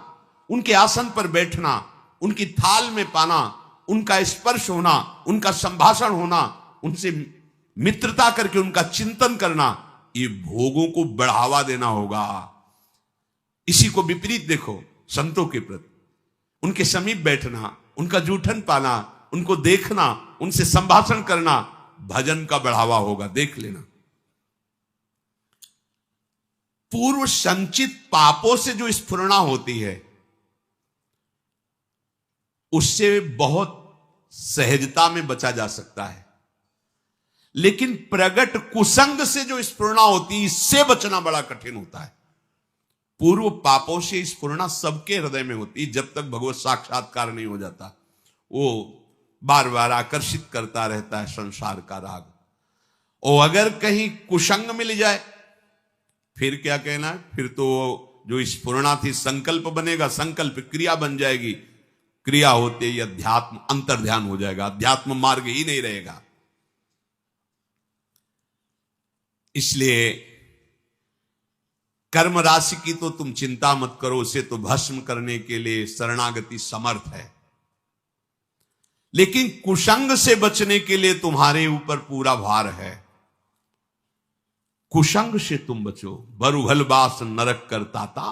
उनके आसन पर बैठना, उनकी थाल में पाना, उनका स्पर्श होना, उनका संभाषण होना, उनसे मित्रता करके उनका चिंतन करना, ये भोगों को बढ़ावा देना होगा। इसी को विपरीत देखो संतों के प्रति, उनके समीप बैठना, उनका जूठन पाना, उनको देखना, उनसे संभाषण करना, भजन का बढ़ावा होगा। देख लेना। पूर्व संचित पापों से जो स्फुरणा होती है उससे बहुत सहजता में बचा जा सकता है, लेकिन प्रगट कुसंग से जो स्फुरणा होती है इससे बचना बड़ा कठिन होता है। पूर्व पापों से स्फुरणा सबके हृदय में होती है जब तक भगवत साक्षात्कार नहीं हो जाता। वो बार बार आकर्षित करता रहता है संसार का राग। और अगर कहीं कुसंग मिल जाए फिर क्या कहना है? फिर तो जो स्फुरणा थी संकल्प बनेगा, संकल्प क्रिया बन जाएगी, क्रिया होते ही अध्यात्म अंतर्ध्यान हो जाएगा, अध्यात्म मार्ग ही नहीं रहेगा। इसलिए कर्म राशि की तो तुम चिंता मत करो, उसे तो भस्म करने के लिए शरणागति समर्थ है। लेकिन कुसंग से बचने के लिए तुम्हारे ऊपर पूरा भार है। कुसंग से तुम बचो। बरुभल बास नरक करताता,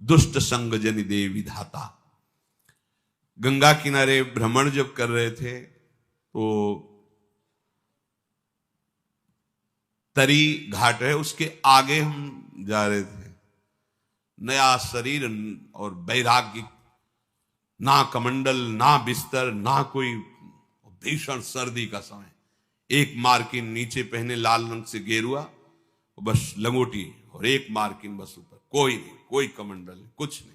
दुष्ट संग जनि दे विधाता। गंगा किनारे भ्रमण जब कर रहे थे तो तरी घाट है, उसके आगे हम जा रहे थे। नया शरीर और वैराग्य, ना कमंडल, ना बिस्तर, ना कोई, भीषण सर्दी का समय। एक मार्किन नीचे पहने लाल रंग से गेरुआ, बस लंगोटी, और एक मार्किन बस ऊपर, कोई नहीं, कोई कमंडल नहीं, कुछ नहीं।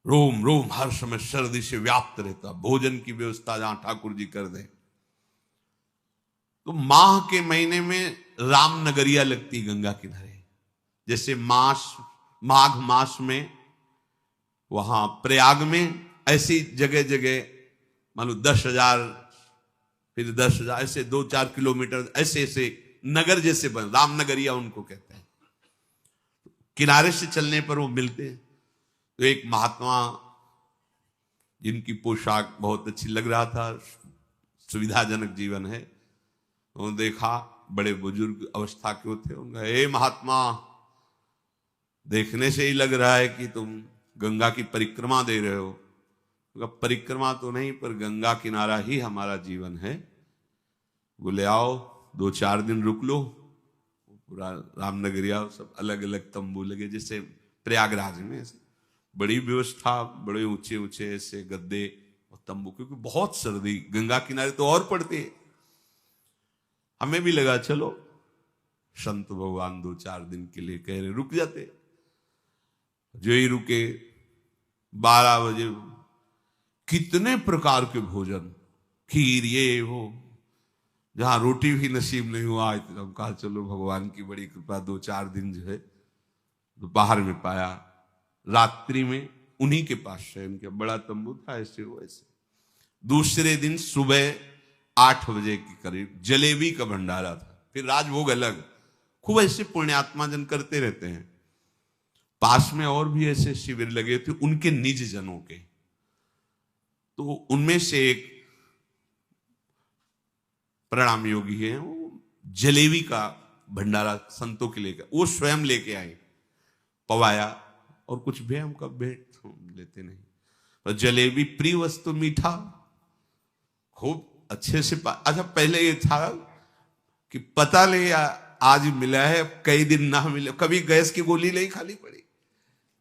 रोम रोम हर समय सर्दी से व्याप्त रहता। भोजन की व्यवस्था जहां ठाकुर जी कर दे। तो माह के महीने में रामनगरिया लगती गंगा किनारे। जैसे माघ मास में वहां प्रयाग में, ऐसी जगह जगह मान लो 10,000, फिर 10,000, ऐसे 2-4 किलोमीटर ऐसे ऐसे नगर जैसे बन, रामनगरिया उनको कहते हैं। किनारे से चलने पर वो मिलते हैं। तो एक महात्मा जिनकी पोशाक बहुत अच्छी लग रहा था, सुविधाजनक जीवन है, तो देखा बड़े बुजुर्ग अवस्था के थे, उनका हे महात्मा, देखने से ही लग रहा है कि तुम गंगा की परिक्रमा दे रहे हो। उनका परिक्रमा तो नहीं, पर गंगा किनारा ही हमारा जीवन है। बोले आओ 2-4 दिन रुक लो। पूरा रामनगरिया सब अलग अलग तंबू लगे, जैसे प्रयागराज में ऐसे बड़ी व्यवस्था, बड़े ऊंचे ऊंचे ऐसे गद्दे और तंबू, क्योंकि बहुत सर्दी, गंगा किनारे तो और पड़ती है। हमें भी लगा चलो संत भगवान 2-4 दिन के लिए कह रहे, रुक जाते। जो ही रुके 12 बजे कितने प्रकार के भोजन, खीर, ये वो, जहां रोटी भी नसीब नहीं हुआ। हम कहा चलो भगवान की बड़ी कृपा, 2-4 दिन जो है दोपहर में पाया। रात्रि में उन्हीं के पास शयन किया, बड़ा तंबू था ऐसे वैसे। दूसरे दिन सुबह 8 बजे के करीब जलेबी का भंडारा था, फिर राजभोग अलग। खूब ऐसे पुण्यात्मा जन करते रहते हैं। पास में और भी ऐसे शिविर लगे थे उनके निज जनों के, तो उनमें से एक प्रणाम योगी है, वो जलेबी का भंडारा संतों के लेकर, वो स्वयं लेके आए, पवाया। और कुछ भी हमका भेंट लेते नहीं, पर जलेबी प्रिय वस्तु, मीठा खूब अच्छे से अच्छा, पहले ये था कि पता नहीं आज मिला है, कई दिन ना मिले, कभी गैस की गोली नहीं खाली पड़ी,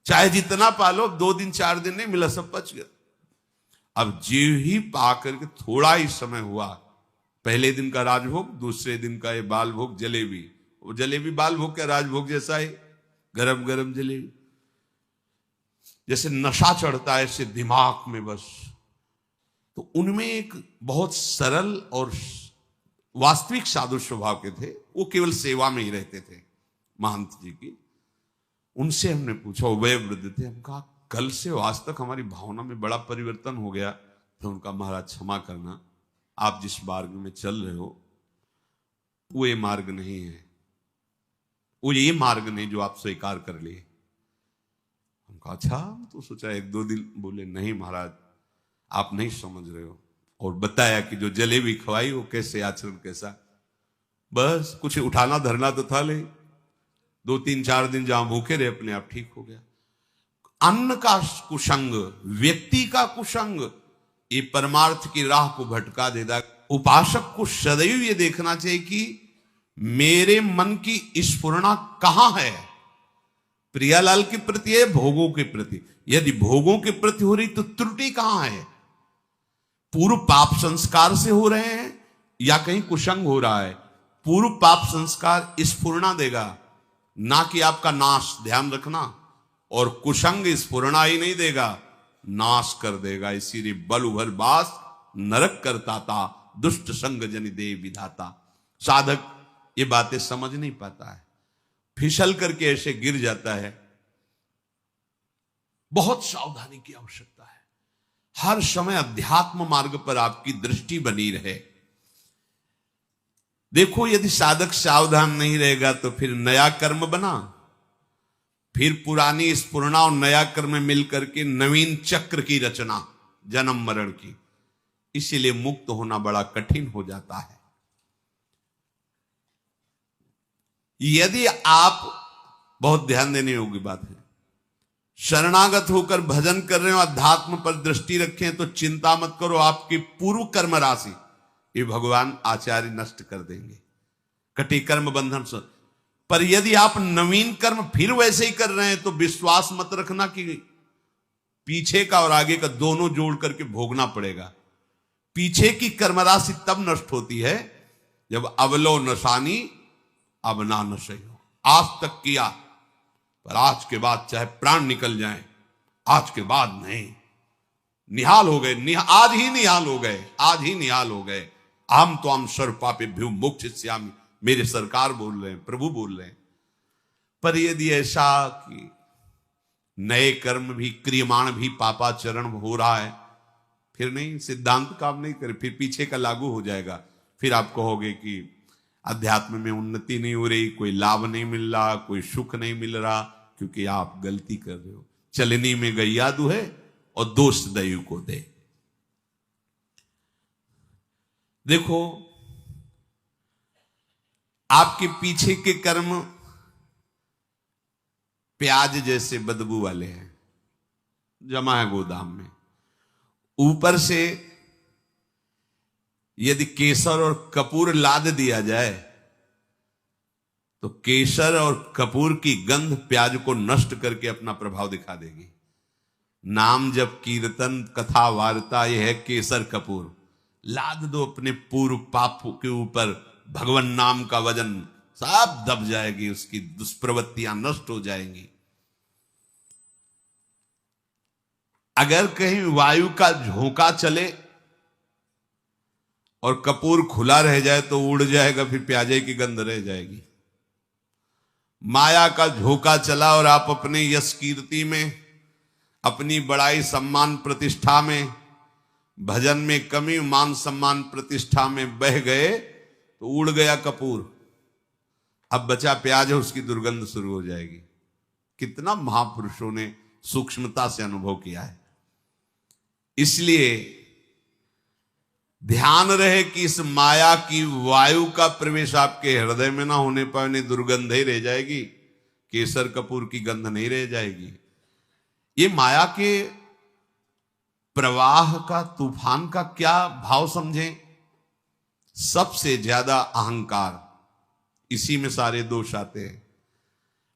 चाहे जितना पालो, 2 दिन 4 दिन नहीं मिला, सब पच गया। अब जीव ही पा करके थोड़ा ही समय हुआ, पहले दिन का राजभोग, दूसरे दिन का ये बाल भोग जलेबी। वो जलेबी बाल भोग का राजभोग जैसा है, गरम गरम जलेबी, जैसे नशा चढ़ता है ऐसे दिमाग में बस। तो उनमें एक बहुत सरल और वास्तविक साधु स्वभाव के थे, वो केवल सेवा में ही रहते थे महंत जी की। उनसे हमने पूछा, वह वृद्ध थे, हम कहा कल से आज तक हमारी भावना में बड़ा परिवर्तन हो गया। तो उनका महाराज क्षमा करना, आप जिस मार्ग में चल रहे हो वो ये मार्ग नहीं है, वो ये मार्ग नहीं जो आप स्वीकार कर लिए। हम कहा अच्छा, तो सोचा 1-2 दिन। बोले नहीं महाराज, आप नहीं समझ रहे हो। और बताया कि जो जलेबी खवाई वो कैसे आचरण कैसा, बस कुछ उठाना धरना तो था नहीं, 2-3-4 दिन जहां भूखे रहे अपने आप ठीक हो गया। अन्न का कुसंग, व्यक्ति का कुसंग, ये परमार्थ की राह को भटका देता। उपासक को सदैव ये देखना चाहिए कि मेरे मन की स्फुरना कहां है, प्रियालाल के प्रति है, भोगों के प्रति। यदि भोगों के प्रति हो रही तो त्रुटि कहां है, पूर्व पाप संस्कार से हो रहे हैं या कहीं कुसंग हो रहा है। पूर्व पाप संस्कार स्फुरना देगा, ना कि आपका नाश, ध्यान रखना। और कुसंग स्फुरना ही नहीं देगा, नाश कर देगा। इसीलिए बल उभर बास नरक करता था, दुष्ट संग जनि दे विधाता। साधक ये बातें समझ नहीं पाता है, फिसल करके ऐसे गिर जाता है। बहुत सावधानी की आवश्यकता है, हर समय अध्यात्म मार्ग पर आपकी दृष्टि बनी रहे। देखो यदि साधक सावधान नहीं रहेगा तो फिर नया कर्म बना, फिर पुरानी स्फुरना और नया कर्म मिलकर के नवीन चक्र की रचना, जन्म मरण की। इसीलिए मुक्त होना बड़ा कठिन हो जाता है। यदि आप, बहुत ध्यान देने योग्य बात है, शरणागत होकर भजन कर रहे हो, अध्यात्म पर दृष्टि रखें, तो चिंता मत करो, आपकी पूर्व कर्म राशि ये भगवान आचार्य नष्ट कर देंगे, कटी कर्म बंधन से। पर यदि आप नवीन कर्म फिर वैसे ही कर रहे हैं तो विश्वास मत रखना कि पीछे का और आगे का दोनों जोड़ करके भोगना पड़ेगा। पीछे की कर्म राशि तब नष्ट होती है जब अवलो नशानी अब ना नशे हो। आज तक किया, पर आज के बाद चाहे प्राण निकल जाए, आज के बाद नहीं। निहाल हो गए, आज ही निहाल हो गए, आज ही निहाल हो गए। हम तो हम सर्व पापेभ्यो मोक्षयिष्यामि, मेरे सरकार बोल रहे हैं, प्रभु बोल रहे हैं। पर यदि ऐसा कि नए कर्म भी, क्रियमाण भी पापाचरण हो रहा है, फिर नहीं, सिद्धांत काम नहीं करे, फिर पीछे का लागू हो जाएगा। फिर आप कहोगे कि अध्यात्म में उन्नति नहीं हो रही, कोई लाभ नहीं मिल रहा, कोई सुख नहीं मिल रहा, क्योंकि आप गलती कर रहे हो। चलनी में गैया दुहे और दोष दैव को दे। देखो आपके पीछे के कर्म प्याज जैसे बदबू वाले हैं, जमा है गोदाम में। ऊपर से यदि केसर और कपूर लाद दिया जाए तो केसर और कपूर की गंध प्याज को नष्ट करके अपना प्रभाव दिखा देगी। नाम जब कीर्तन कथा वार्ता यह है केसर कपूर, लाद दो अपने पूर्व पाप के ऊपर, भगवान नाम का वजन सब दब जाएगी, उसकी दुष्प्रवृत्तियां नष्ट हो जाएंगी। अगर कहीं वायु का झोंका चले और कपूर खुला रह जाए तो उड़ जाएगा, फिर प्याजे की गंध रह जाएगी। माया का झोंका चला और आप अपने यश कीर्ति में, अपनी बड़ाई सम्मान प्रतिष्ठा में, भजन में कमी मान सम्मान प्रतिष्ठा में बह गए तो उड़ गया कपूर, अब बचा प्याज है, उसकी दुर्गंध शुरू हो जाएगी। कितना महापुरुषों ने सूक्ष्मता से अनुभव किया है। इसलिए ध्यान रहे कि इस माया की वायु का प्रवेश आपके हृदय में ना होने पाए, नहीं दुर्गंध ही रह जाएगी, केसर कपूर की गंध नहीं रह जाएगी। ये माया के प्रवाह का, तूफान का क्या भाव समझें? सबसे ज्यादा अहंकार, इसी में सारे दोष आते हैं।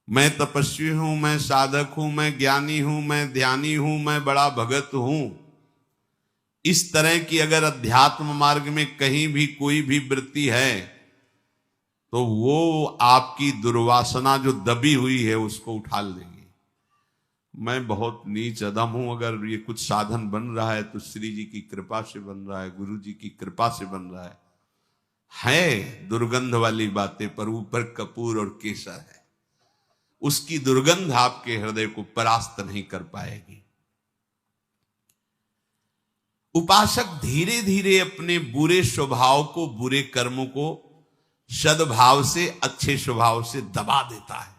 मैं तपस्वी हूं, मैं साधक हूं, मैं ज्ञानी हूं, मैं ध्यानी हूं, मैं बड़ा भगत हूं। इस तरह की अगर अध्यात्म मार्ग में कहीं भी कोई भी वृत्ति है तो वो आपकी दुर्वासना जो दबी हुई है उसको उठा लेगी। मैं बहुत नीच अधम हूं, अगर ये कुछ साधन बन रहा है तो श्री जी की कृपा से बन रहा है, गुरु जी की कृपा से बन रहा है दुर्गंध वाली बातें, पर ऊपर कपूर और केसर है, उसकी दुर्गंध आपके हृदय को परास्त नहीं कर पाएगी। उपासक धीरे धीरे अपने बुरे स्वभाव को, बुरे कर्मों को सद्भाव से, अच्छे स्वभाव से दबा देता है।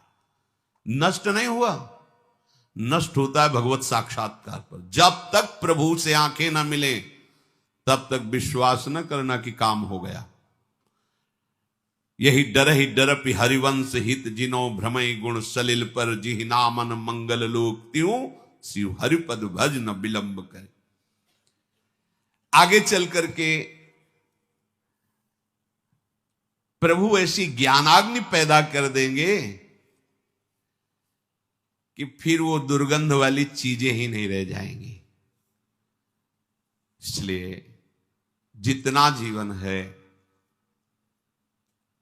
नष्ट नहीं हुआ, नष्ट होता है भगवत साक्षात्कार पर। जब तक प्रभु से आंखें ना मिले तब तक विश्वास न करना कि काम हो गया। यही डरपि हरिवंश हित जिनो भ्रमय गुण सलिल पर, जिहि नामन मंगल लोक त्यों शिव हरिपद भज न विलंब कर। आगे चल करके प्रभु ऐसी ज्ञानाग्नि पैदा कर देंगे कि फिर वो दुर्गंध वाली चीजें ही नहीं रह जाएंगी। इसलिए जितना जीवन है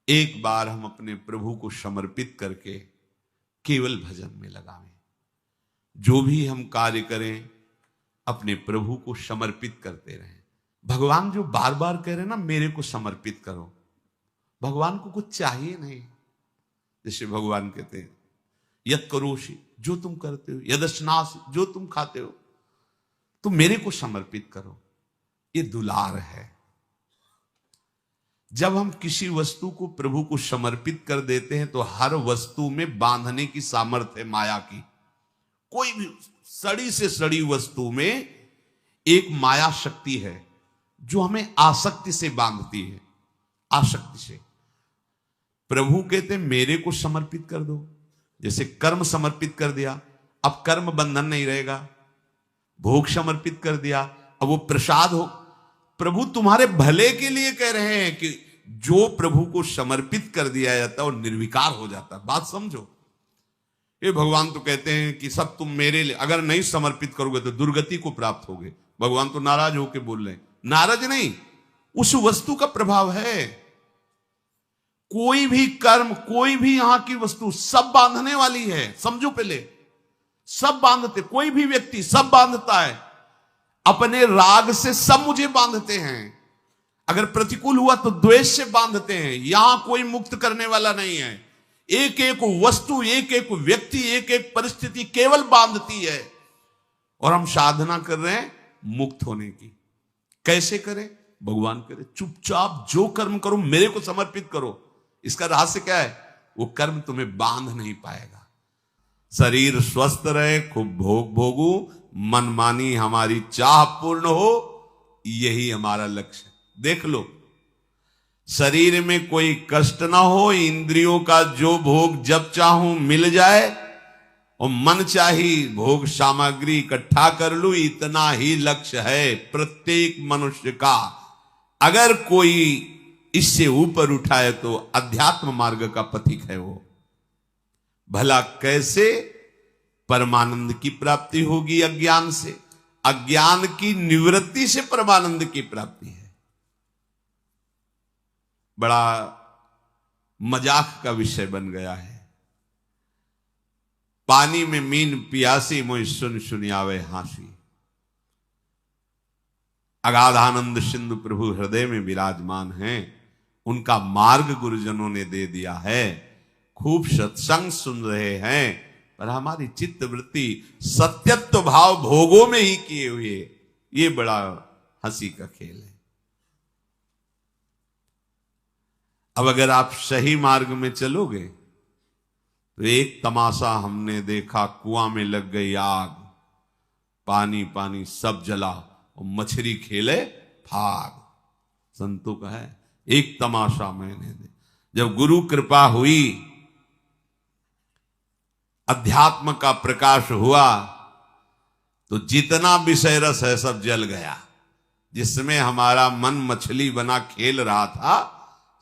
एक बार हम अपने प्रभु को समर्पित करके केवल भजन में लगावें। जो भी हम कार्य करें अपने प्रभु को समर्पित करते रहें। भगवान जो बार बार कह रहे हैं ना, मेरे को समर्पित करो, भगवान को कुछ चाहिए नहीं। जैसे भगवान कहते हैं यत् करोषि, जो तुम करते हो, यदश्नासि, जो तुम खाते हो, तो मेरे को समर्पित करो। ये दुलार है। जब हम किसी वस्तु को प्रभु को समर्पित कर देते हैं तो हर वस्तु में बांधने की सामर्थ्य है माया की। कोई भी सड़ी से सड़ी वस्तु में एक माया शक्ति है जो हमें आसक्ति से बांधती है, आसक्ति से। प्रभु कहते मेरे को समर्पित कर दो। जैसे कर्म समर्पित कर दिया, अब कर्म बंधन नहीं रहेगा। भोग समर्पित कर दिया, अब वो प्रसाद हो। प्रभु तुम्हारे भले के लिए कह रहे हैं कि जो प्रभु को समर्पित कर दिया जाता है वो निर्विकार हो जाता है। बात समझो। ये भगवान तो कहते हैं कि सब तुम मेरे लिए, अगर नहीं समर्पित करोगे तो दुर्गति को प्राप्त होगे। भगवान तो नाराज होकर बोल रहे हैं। नाराज नहीं, उस वस्तु का प्रभाव है। कोई भी कर्म, कोई भी यहां की वस्तु सब बांधने वाली है। समझो पहले, सब बांधते, कोई भी व्यक्ति सब बांधता है। अपने राग से सब मुझे बांधते हैं। अगर प्रतिकूल हुआ तो द्वेष से बांधते हैं। यहां कोई मुक्त करने वाला नहीं है। एक एक वस्तु, एक एक व्यक्ति, एक एक परिस्थिति केवल बांधती है। और हम साधना कर रहे हैं मुक्त होने की। कैसे करें? भगवान करे चुपचाप जो कर्म करो मेरे को समर्पित करो। इसका रहस्य क्या है? वो कर्म तुम्हें बांध नहीं पाएगा। शरीर स्वस्थ रहे, खूब भोग भोगू, मनमानी हमारी चाह पूर्ण हो, यही हमारा लक्ष्य है। देख लो, शरीर में कोई कष्ट ना हो, इंद्रियों का जो भोग जब चाहूं मिल जाए और मन चाही भोग सामग्री इकट्ठा कर लूं, इतना ही लक्ष्य है प्रत्येक मनुष्य का। अगर कोई इससे ऊपर उठाए तो अध्यात्म मार्ग का पथिक है वो। भला कैसे परमानंद की प्राप्ति होगी? अज्ञान से। अज्ञान की निवृत्ति से परमानंद की प्राप्ति है। बड़ा मजाक का विषय बन गया है। पानी में मीन पियासी, मोहि सुन सुनियावे हासी। अगाधानंद सिंधु प्रभु हृदय में विराजमान हैं। उनका मार्ग गुरुजनों ने दे दिया है। खूब सत्संग सुन रहे हैं, पर हमारी चित्त वृत्ति सत्यत्व भाव भोगों में ही किए हुए, ये बड़ा हंसी का खेल है। अब अगर आप सही मार्ग में चलोगे तो एक तमाशा हमने देखा, कुआं में लग गई आग, पानी पानी सब जला और मछली खेले भाग। संतों का है एक तमाशा मैंने दे। जब गुरु कृपा हुई, अध्यात्म का प्रकाश हुआ, तो जितना विषय रस है सब जल गया। जिसमें हमारा मन मछली बना खेल रहा था,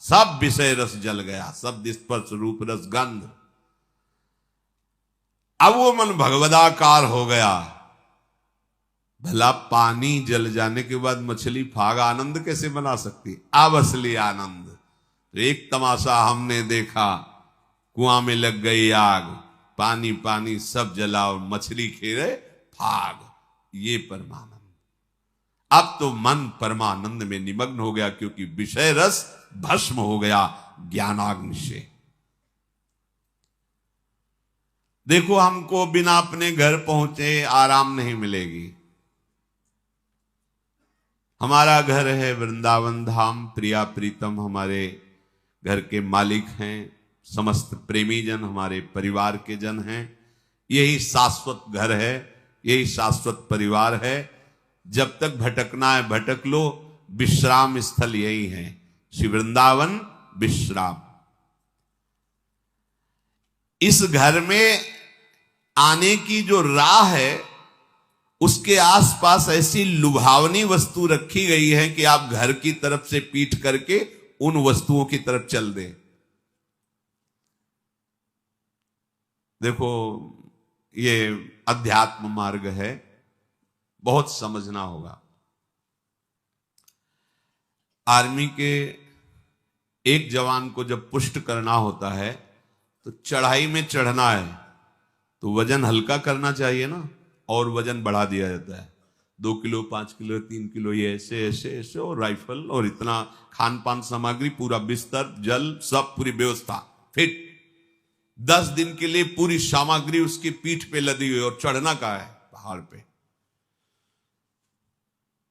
सब विषय रस जल गया। शब्द स्पर्श रूप रस गंध। अब वो मन भगवदाकार हो गया। भला पानी जल जाने के बाद मछली फाग आनंद कैसे बना सकती? अब असली आनंद। तो एक तमाशा हमने देखा, कुआं में लग गई आग, पानी पानी सब जला और मछली खेले भाग। ये परमानंद। अब तो मन परमानंद में निमग्न हो गया, क्योंकि विषय रस भस्म हो गया ज्ञानाग्नि से। देखो, हमको बिना अपने घर पहुंचे आराम नहीं मिलेगी। हमारा घर है वृंदावन धाम। प्रिया प्रीतम हमारे घर के मालिक हैं। समस्त प्रेमी जन हमारे परिवार के जन हैं। यही शाश्वत घर है, यही शाश्वत परिवार है। जब तक भटकना है भटक लो, विश्राम स्थल यही है। श्री वृंदावन विश्राम। इस घर में आने की जो राह है, उसके आसपास ऐसी लुभावनी वस्तु रखी गई है कि आप घर की तरफ से पीठ करके उन वस्तुओं की तरफ चल दें। देखो, ये अध्यात्म मार्ग है, बहुत समझना होगा। आर्मी के एक जवान को जब पुष्ट करना होता है तो चढ़ाई में चढ़ना है तो वजन हल्का करना चाहिए ना, और वजन बढ़ा दिया जाता है। 2 किलो 5 किलो 3 किलो, ये ऐसे ऐसे ऐसे, और राइफल और इतना खान पान सामग्री, पूरा बिस्तर, जल, सब पूरी व्यवस्था फिट। 10 दिन के लिए पूरी सामग्री उसकी पीठ पे लदी हुई, और चढ़ना का है पहाड़ पे।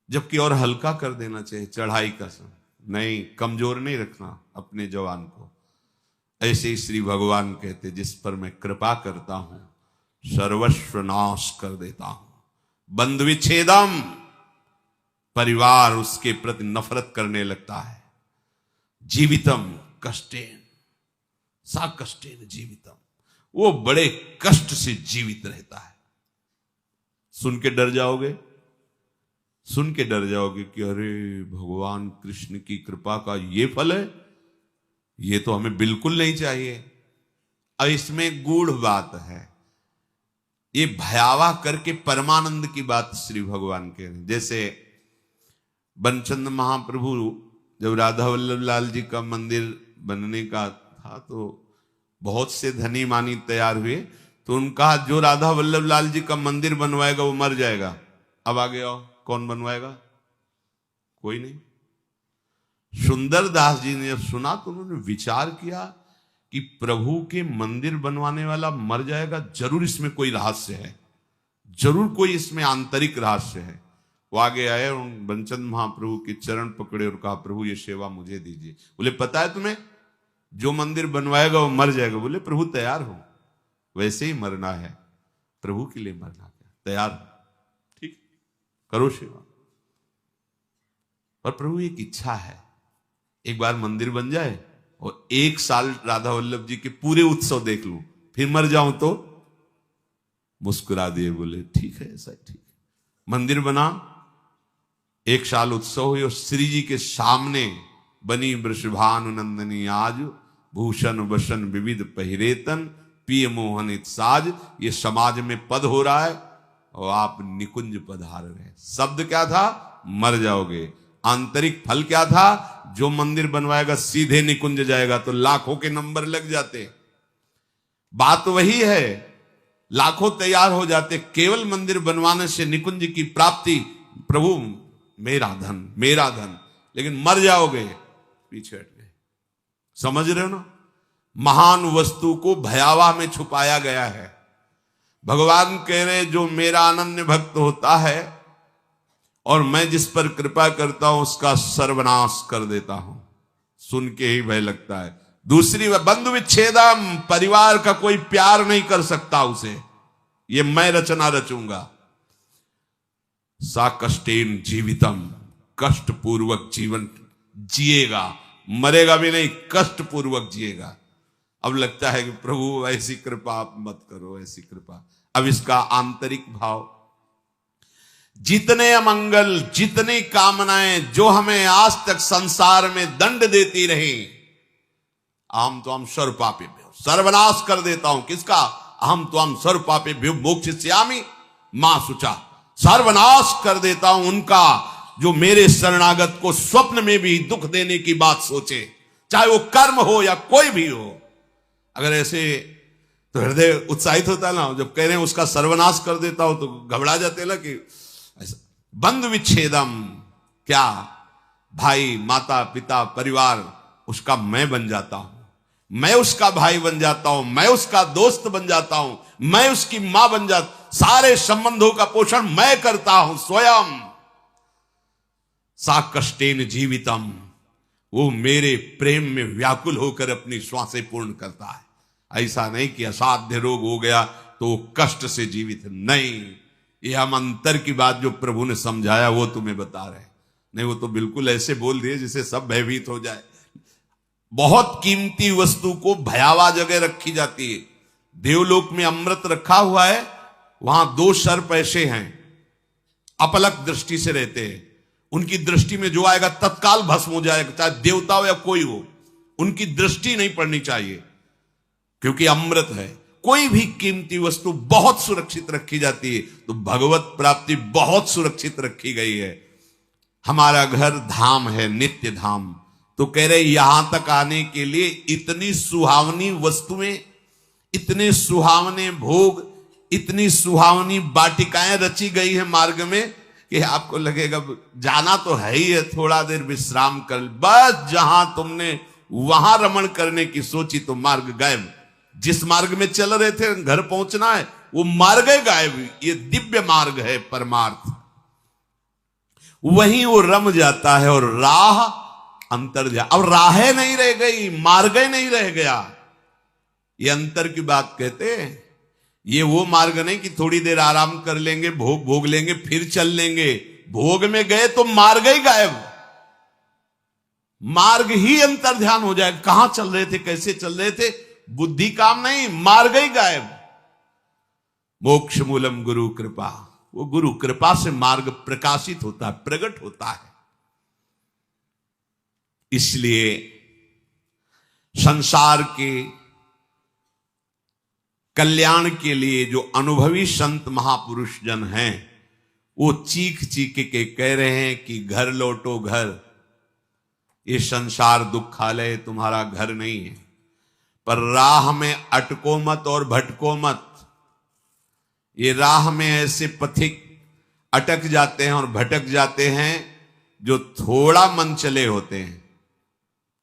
जबकि और हल्का कर देना चाहिए चढ़ाई का समय। नहीं, कमजोर नहीं रखना अपने जवान को। ऐसे ही श्री भगवान कहते, जिस पर मैं कृपा करता हूं सर्वस्व नाश कर देता हूं। बंधु विच्छेदम, परिवार उसके प्रति नफरत करने लगता है। जीवितम कष्टेन सा कष्टेन जीवितम, वो बड़े कष्ट से जीवित रहता है। सुन के डर जाओगे, सुन के डर जाओगे कि अरे भगवान कृष्ण की कृपा का ये फल है, ये तो हमें बिल्कुल नहीं चाहिए। अब इसमें गूढ़ बात है। ये भयावह करके परमानंद की बात श्री भगवान कह रहे हैं। जैसे बनचंद महाप्रभु जब राधा वल्लभ लाल जी का मंदिर बनने का था, तो बहुत से धनी मानी तैयार हुए, तो उनका जो राधा वल्लभ लाल जी का मंदिर बनवाएगा वो मर जाएगा। अब आगे आओ, कौन बनवाएगा? कोई नहीं। सुंदर दास जी ने जब सुना तो उन्होंने विचार किया कि प्रभु के मंदिर बनवाने वाला मर जाएगा, जरूर इसमें कोई रहस्य है, जरूर कोई इसमें आंतरिक रहस्य है। वो आगे आए और बनचंद महाप्रभु के चरण पकड़े और कहा, प्रभु ये सेवा मुझे दीजिए। बोले, पता है तुम्हें, जो मंदिर बनवाएगा वो मर जाएगा। बोले, प्रभु तैयार हो, वैसे ही मरना है, प्रभु के लिए मरना क्या, तैयार हो, करो सेवा। और प्रभु एक इच्छा है, एक बार मंदिर बन जाए और 1 साल राधा वल्लभ जी के पूरे उत्सव देख लूं, फिर मर जाऊं तो मुस्कुरा दिए, बोले ठीक है, ऐसा ठीक है। मंदिर बना, 1 साल उत्सव हुई और श्री जी के सामने बनी वृषभानु नंदनी आज, भूषण वसन विविध पहिरेतन, पिय मोहनित साज। ये समाज में पद हो रहा है और आप निकुंज पधार रहे हैं। शब्द क्या था? मर जाओगे। आंतरिक फल क्या था? जो मंदिर बनवाएगा सीधे निकुंज जाएगा, तो लाखों के नंबर लग जाते। बात वही है, लाखों तैयार हो जाते, केवल मंदिर बनवाने से निकुंज की प्राप्ति। प्रभु मेरा धन, मेरा धन, लेकिन मर जाओगे, पीछे हट गए। समझ रहे हो ना? महान वस्तु को भयावह में छुपाया गया है। भगवान कह रहे जो मेरा अनन्य भक्त होता है और मैं जिस पर कृपा करता हूं उसका सर्वनाश कर देता हूं। सुन के ही भय लगता है। दूसरी बंधु विच्छेदम, परिवार का कोई प्यार नहीं कर सकता उसे, ये मैं रचना रचूंगा। सा कष्टेन जीवितम, कष्ट पूर्वक जीवन जिएगा, मरेगा भी नहीं, कष्ट पूर्वक जिएगा। अब लगता है कि प्रभु ऐसी कृपा आप मत करो, ऐसी कृपा। अब इसका आंतरिक भाव, जितने अमंगल, जितनी कामनाएं जो हमें आज तक संसार में दंड देती रही, अहम तो हम सर्व पापेभ्यो, सर्वनाश कर देता हूं। किसका? अहम तो हम सर्व पापेभ्यो मोक्षयिष्यामि मां शुचा, सर्वनाश कर देता हूं उनका जो मेरे शरणागत को स्वप्न में भी दुख देने की बात सोचे, चाहे वो कर्म हो या कोई भी हो। अगर ऐसे तो हृदय उत्साहित होता है ना, जब कह रहे हैं उसका सर्वनाश कर देता हो तो घबरा जाते ना कि ऐसा। बंधु विच्छेदम, क्या? भाई, माता, पिता, परिवार, उसका मैं बन जाता हूं, मैं उसका भाई बन जाता हूं, मैं उसका दोस्त बन जाता हूं, मैं उसकी मां बन जाता, सारे संबंधों का पोषण मैं करता हूं स्वयं। सा कष्टेन जीवितम, वो मेरे प्रेम में व्याकुल होकर अपनी श्वासें पूर्ण करता है। ऐसा नहीं कि असाध्य रोग हो गया तो वो कष्ट से जीवित, नहीं। ये हम अंतर की बात जो प्रभु ने समझाया वो तुम्हें बता रहे, नहीं वो तो बिल्कुल ऐसे बोल दिए जिससे सब भयभीत हो जाए। बहुत कीमती वस्तु को भयावह जगह रखी जाती है। देवलोक में अमृत रखा हुआ है, वहां 2 सर्प ऐसे हैं, अपलक दृष्टि से रहते हैं। उनकी दृष्टि में जो आएगा तत्काल भस्म हो जाएगा, चाहे देवता हो या कोई हो, उनकी दृष्टि नहीं पड़नी चाहिए, क्योंकि अमृत है। कोई भी कीमती वस्तु बहुत सुरक्षित रखी जाती है, तो भगवत प्राप्ति बहुत सुरक्षित रखी गई है। हमारा घर धाम है, नित्य धाम। तो कह रहे यहां तक आने के लिए इतनी सुहावनी वस्तुएं, इतने सुहावने भोग, इतनी सुहावनी वाटिकाएं रची गई है मार्ग में कि आपको लगेगा जाना तो है ही है, थोड़ा देर विश्राम कर, बस जहां तुमने वहां रमण करने की सोची तो मार्ग गायब। जिस मार्ग में चल रहे थे घर पहुंचना है, वो मार्ग गायब। ये दिव्य मार्ग है, परमार्थ, वहीं वो रम जाता है। और राह अंतर जा, अब राहें नहीं रह गई, मार्ग नहीं रह गया। ये अंतर की बात कहते हैं। ये वो मार्ग नहीं कि थोड़ी देर आराम कर लेंगे, भोग भोग लेंगे, फिर चल लेंगे। भोग में गए तो मार्ग ही गायब, मार्ग ही अंतर ध्यान हो जाए। कहां चल रहे थे, कैसे चल रहे थे, बुद्धि काम नहीं, मार्ग ही गायब। मोक्ष मूलम गुरु कृपा, वो गुरु कृपा से मार्ग प्रकाशित होता है, प्रकट होता है। इसलिए संसार के कल्याण के लिए जो अनुभवी संत महापुरुष जन हैं, वो चीख चीख के कह रहे हैं कि घर लौटो घर, ये संसार दुखालय तुम्हारा घर नहीं है। पर राह में अटको मत और भटको मत। ये राह में ऐसे पथिक अटक जाते हैं और भटक जाते हैं जो थोड़ा मन चले होते हैं।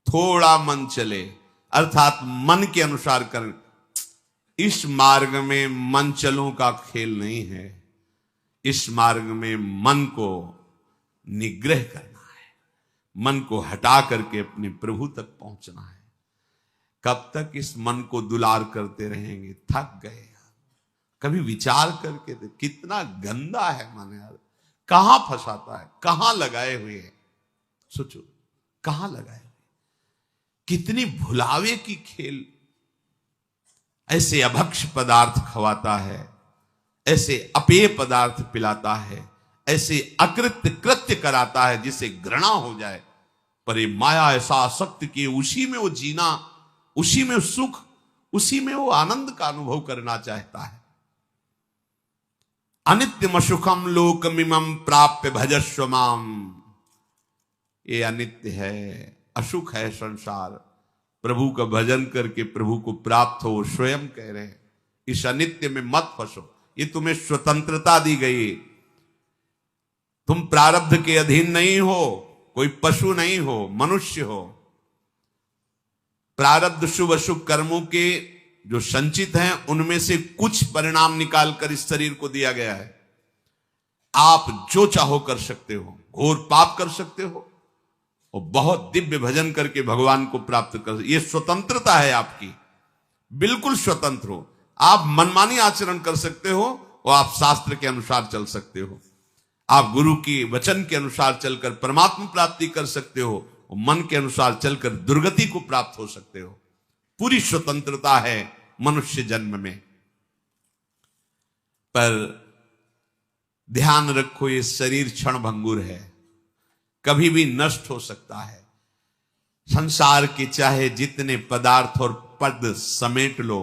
थोड़ा मन चले अर्थात मन के अनुसार कर। इस मार्ग में मन चलों का खेल नहीं है। इस मार्ग में मन को निग्रह करना है, मन को हटा करके अपने प्रभु तक पहुंचना है। कब तक इस मन को दुलार करते रहेंगे? थक गए। कभी विचार करके तो कितना गंदा है मन यार, कहां फंसाता है, कहां लगाए हुए हैं। सोचो कहां लगाए हुए। कितनी भुलावे की खेल। ऐसे अभक्ष पदार्थ खवाता है, ऐसे अपेय पदार्थ पिलाता है, ऐसे अकृत्य कृत्य कराता है जिसे घृणा हो जाए, पर ये माया ऐसा आसक्त कि उसी में वो जीना, उसी में सुख, उसी में वो आनंद का अनुभव करना चाहता है। अनित्यम सुखम लोकमिमं प्राप्य भजस्व माम। ये अनित्य है, असुख है संसार। प्रभु का भजन करके प्रभु को प्राप्त हो, स्वयं कह रहे हैं इस अनित्य में मत फंसो। ये तुम्हें स्वतंत्रता दी गई, तुम प्रारब्ध के अधीन नहीं हो, कोई पशु नहीं हो, मनुष्य हो। प्रारब्ध शुभ अशुभ कर्मों के जो संचित हैं उनमें से कुछ परिणाम निकालकर इस शरीर को दिया गया है। आप जो चाहो कर सकते हो, घोर पाप कर सकते हो और बहुत दिव्य भजन करके भगवान को प्राप्त कर। यह स्वतंत्रता है आपकी, बिल्कुल स्वतंत्र हो। आप मनमानी आचरण कर सकते हो और आप शास्त्र के अनुसार चल सकते हो। आप गुरु की वचन के अनुसार चलकर परमात्मा प्राप्ति कर सकते हो और मन के अनुसार चलकर दुर्गति को प्राप्त हो सकते हो। पूरी स्वतंत्रता है मनुष्य जन्म में। पर ध्यान रखो, ये शरीर क्षण भंगुर है, कभी भी नष्ट हो सकता है। संसार के चाहे जितने पदार्थ और पद समेट लो,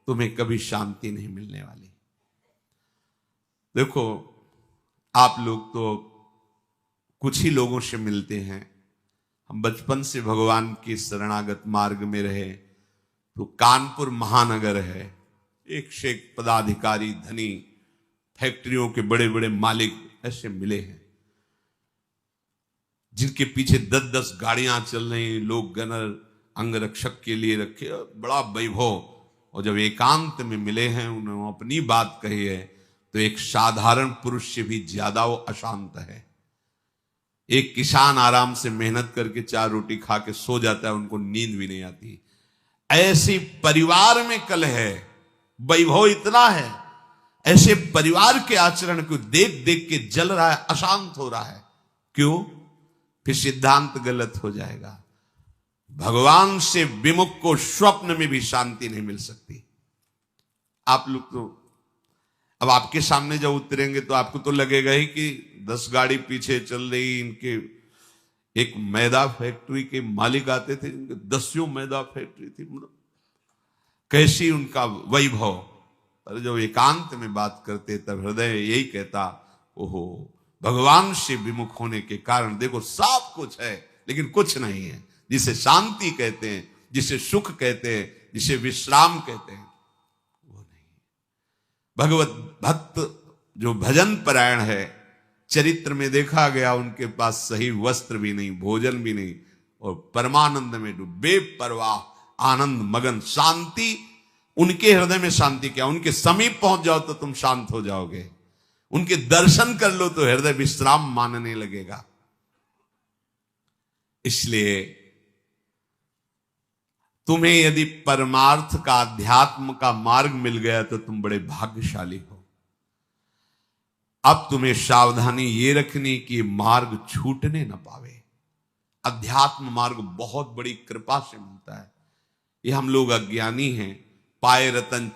तुम्हें कभी शांति नहीं मिलने वाली। देखो, आप लोग तो कुछ ही लोगों से मिलते हैं। हम बचपन से भगवान के शरणागत मार्ग में रहे, तो कानपुर महानगर है, एक से एक पदाधिकारी, धनी, फैक्ट्रियों के बड़े बड़े मालिक ऐसे मिले हैं, जिनके पीछे 10-10 गाड़ियां चल रही, लोग गनर अंगरक्षक के लिए रखे, बड़ा वैभव। और जब एकांत में मिले हैं, उन्होंने अपनी बात कही है, तो एक साधारण पुरुष से भी ज्यादा वो अशांत है। एक किसान आराम से मेहनत करके 4 रोटी खा के सो जाता है, उनको नींद भी नहीं आती। ऐसे परिवार में कलह है, वैभव इतना है, ऐसे परिवार के आचरण को देख देख के जल रहा है, अशांत हो रहा है। क्यों? फिर सिद्धांत गलत हो जाएगा। भगवान से विमुख को स्वप्न में भी शांति नहीं मिल सकती। आप लोग तो अब आपके सामने जब उतरेंगे तो आपको तो लगेगा ही कि 10 गाड़ी पीछे चल रही। इनके एक मैदा फैक्ट्री के मालिक आते थे, इनके 10 मैदा फैक्ट्री थी, कैसी उनका वैभव। पर जब एकांत में बात करते तब हृदय यही कहता, ओहो, भगवान से विमुख होने के कारण देखो सब कुछ है लेकिन कुछ नहीं है। जिसे शांति कहते हैं, जिसे सुख कहते हैं, जिसे विश्राम कहते हैं, वो नहीं। भगवत भक्त जो भजन परायण है, चरित्र में देखा गया उनके पास सही वस्त्र भी नहीं, भोजन भी नहीं, और परमानंद में डूबे, परवाह आनंद मगन, शांति। उनके हृदय में शांति क्या, उनके समीप पहुंच जाओ तो तुम शांत हो जाओगे, उनके दर्शन कर लो तो हृदय विश्राम मानने लगेगा। इसलिए तुम्हें यदि परमार्थ का, अध्यात्म का मार्ग मिल गया तो तुम बड़े भाग्यशाली हो। अब तुम्हें सावधानी ये रखनी कि मार्ग छूटने न पावे। अध्यात्म मार्ग बहुत बड़ी कृपा से मिलता है। ये हम लोग अज्ञानी हैं, पाए रतन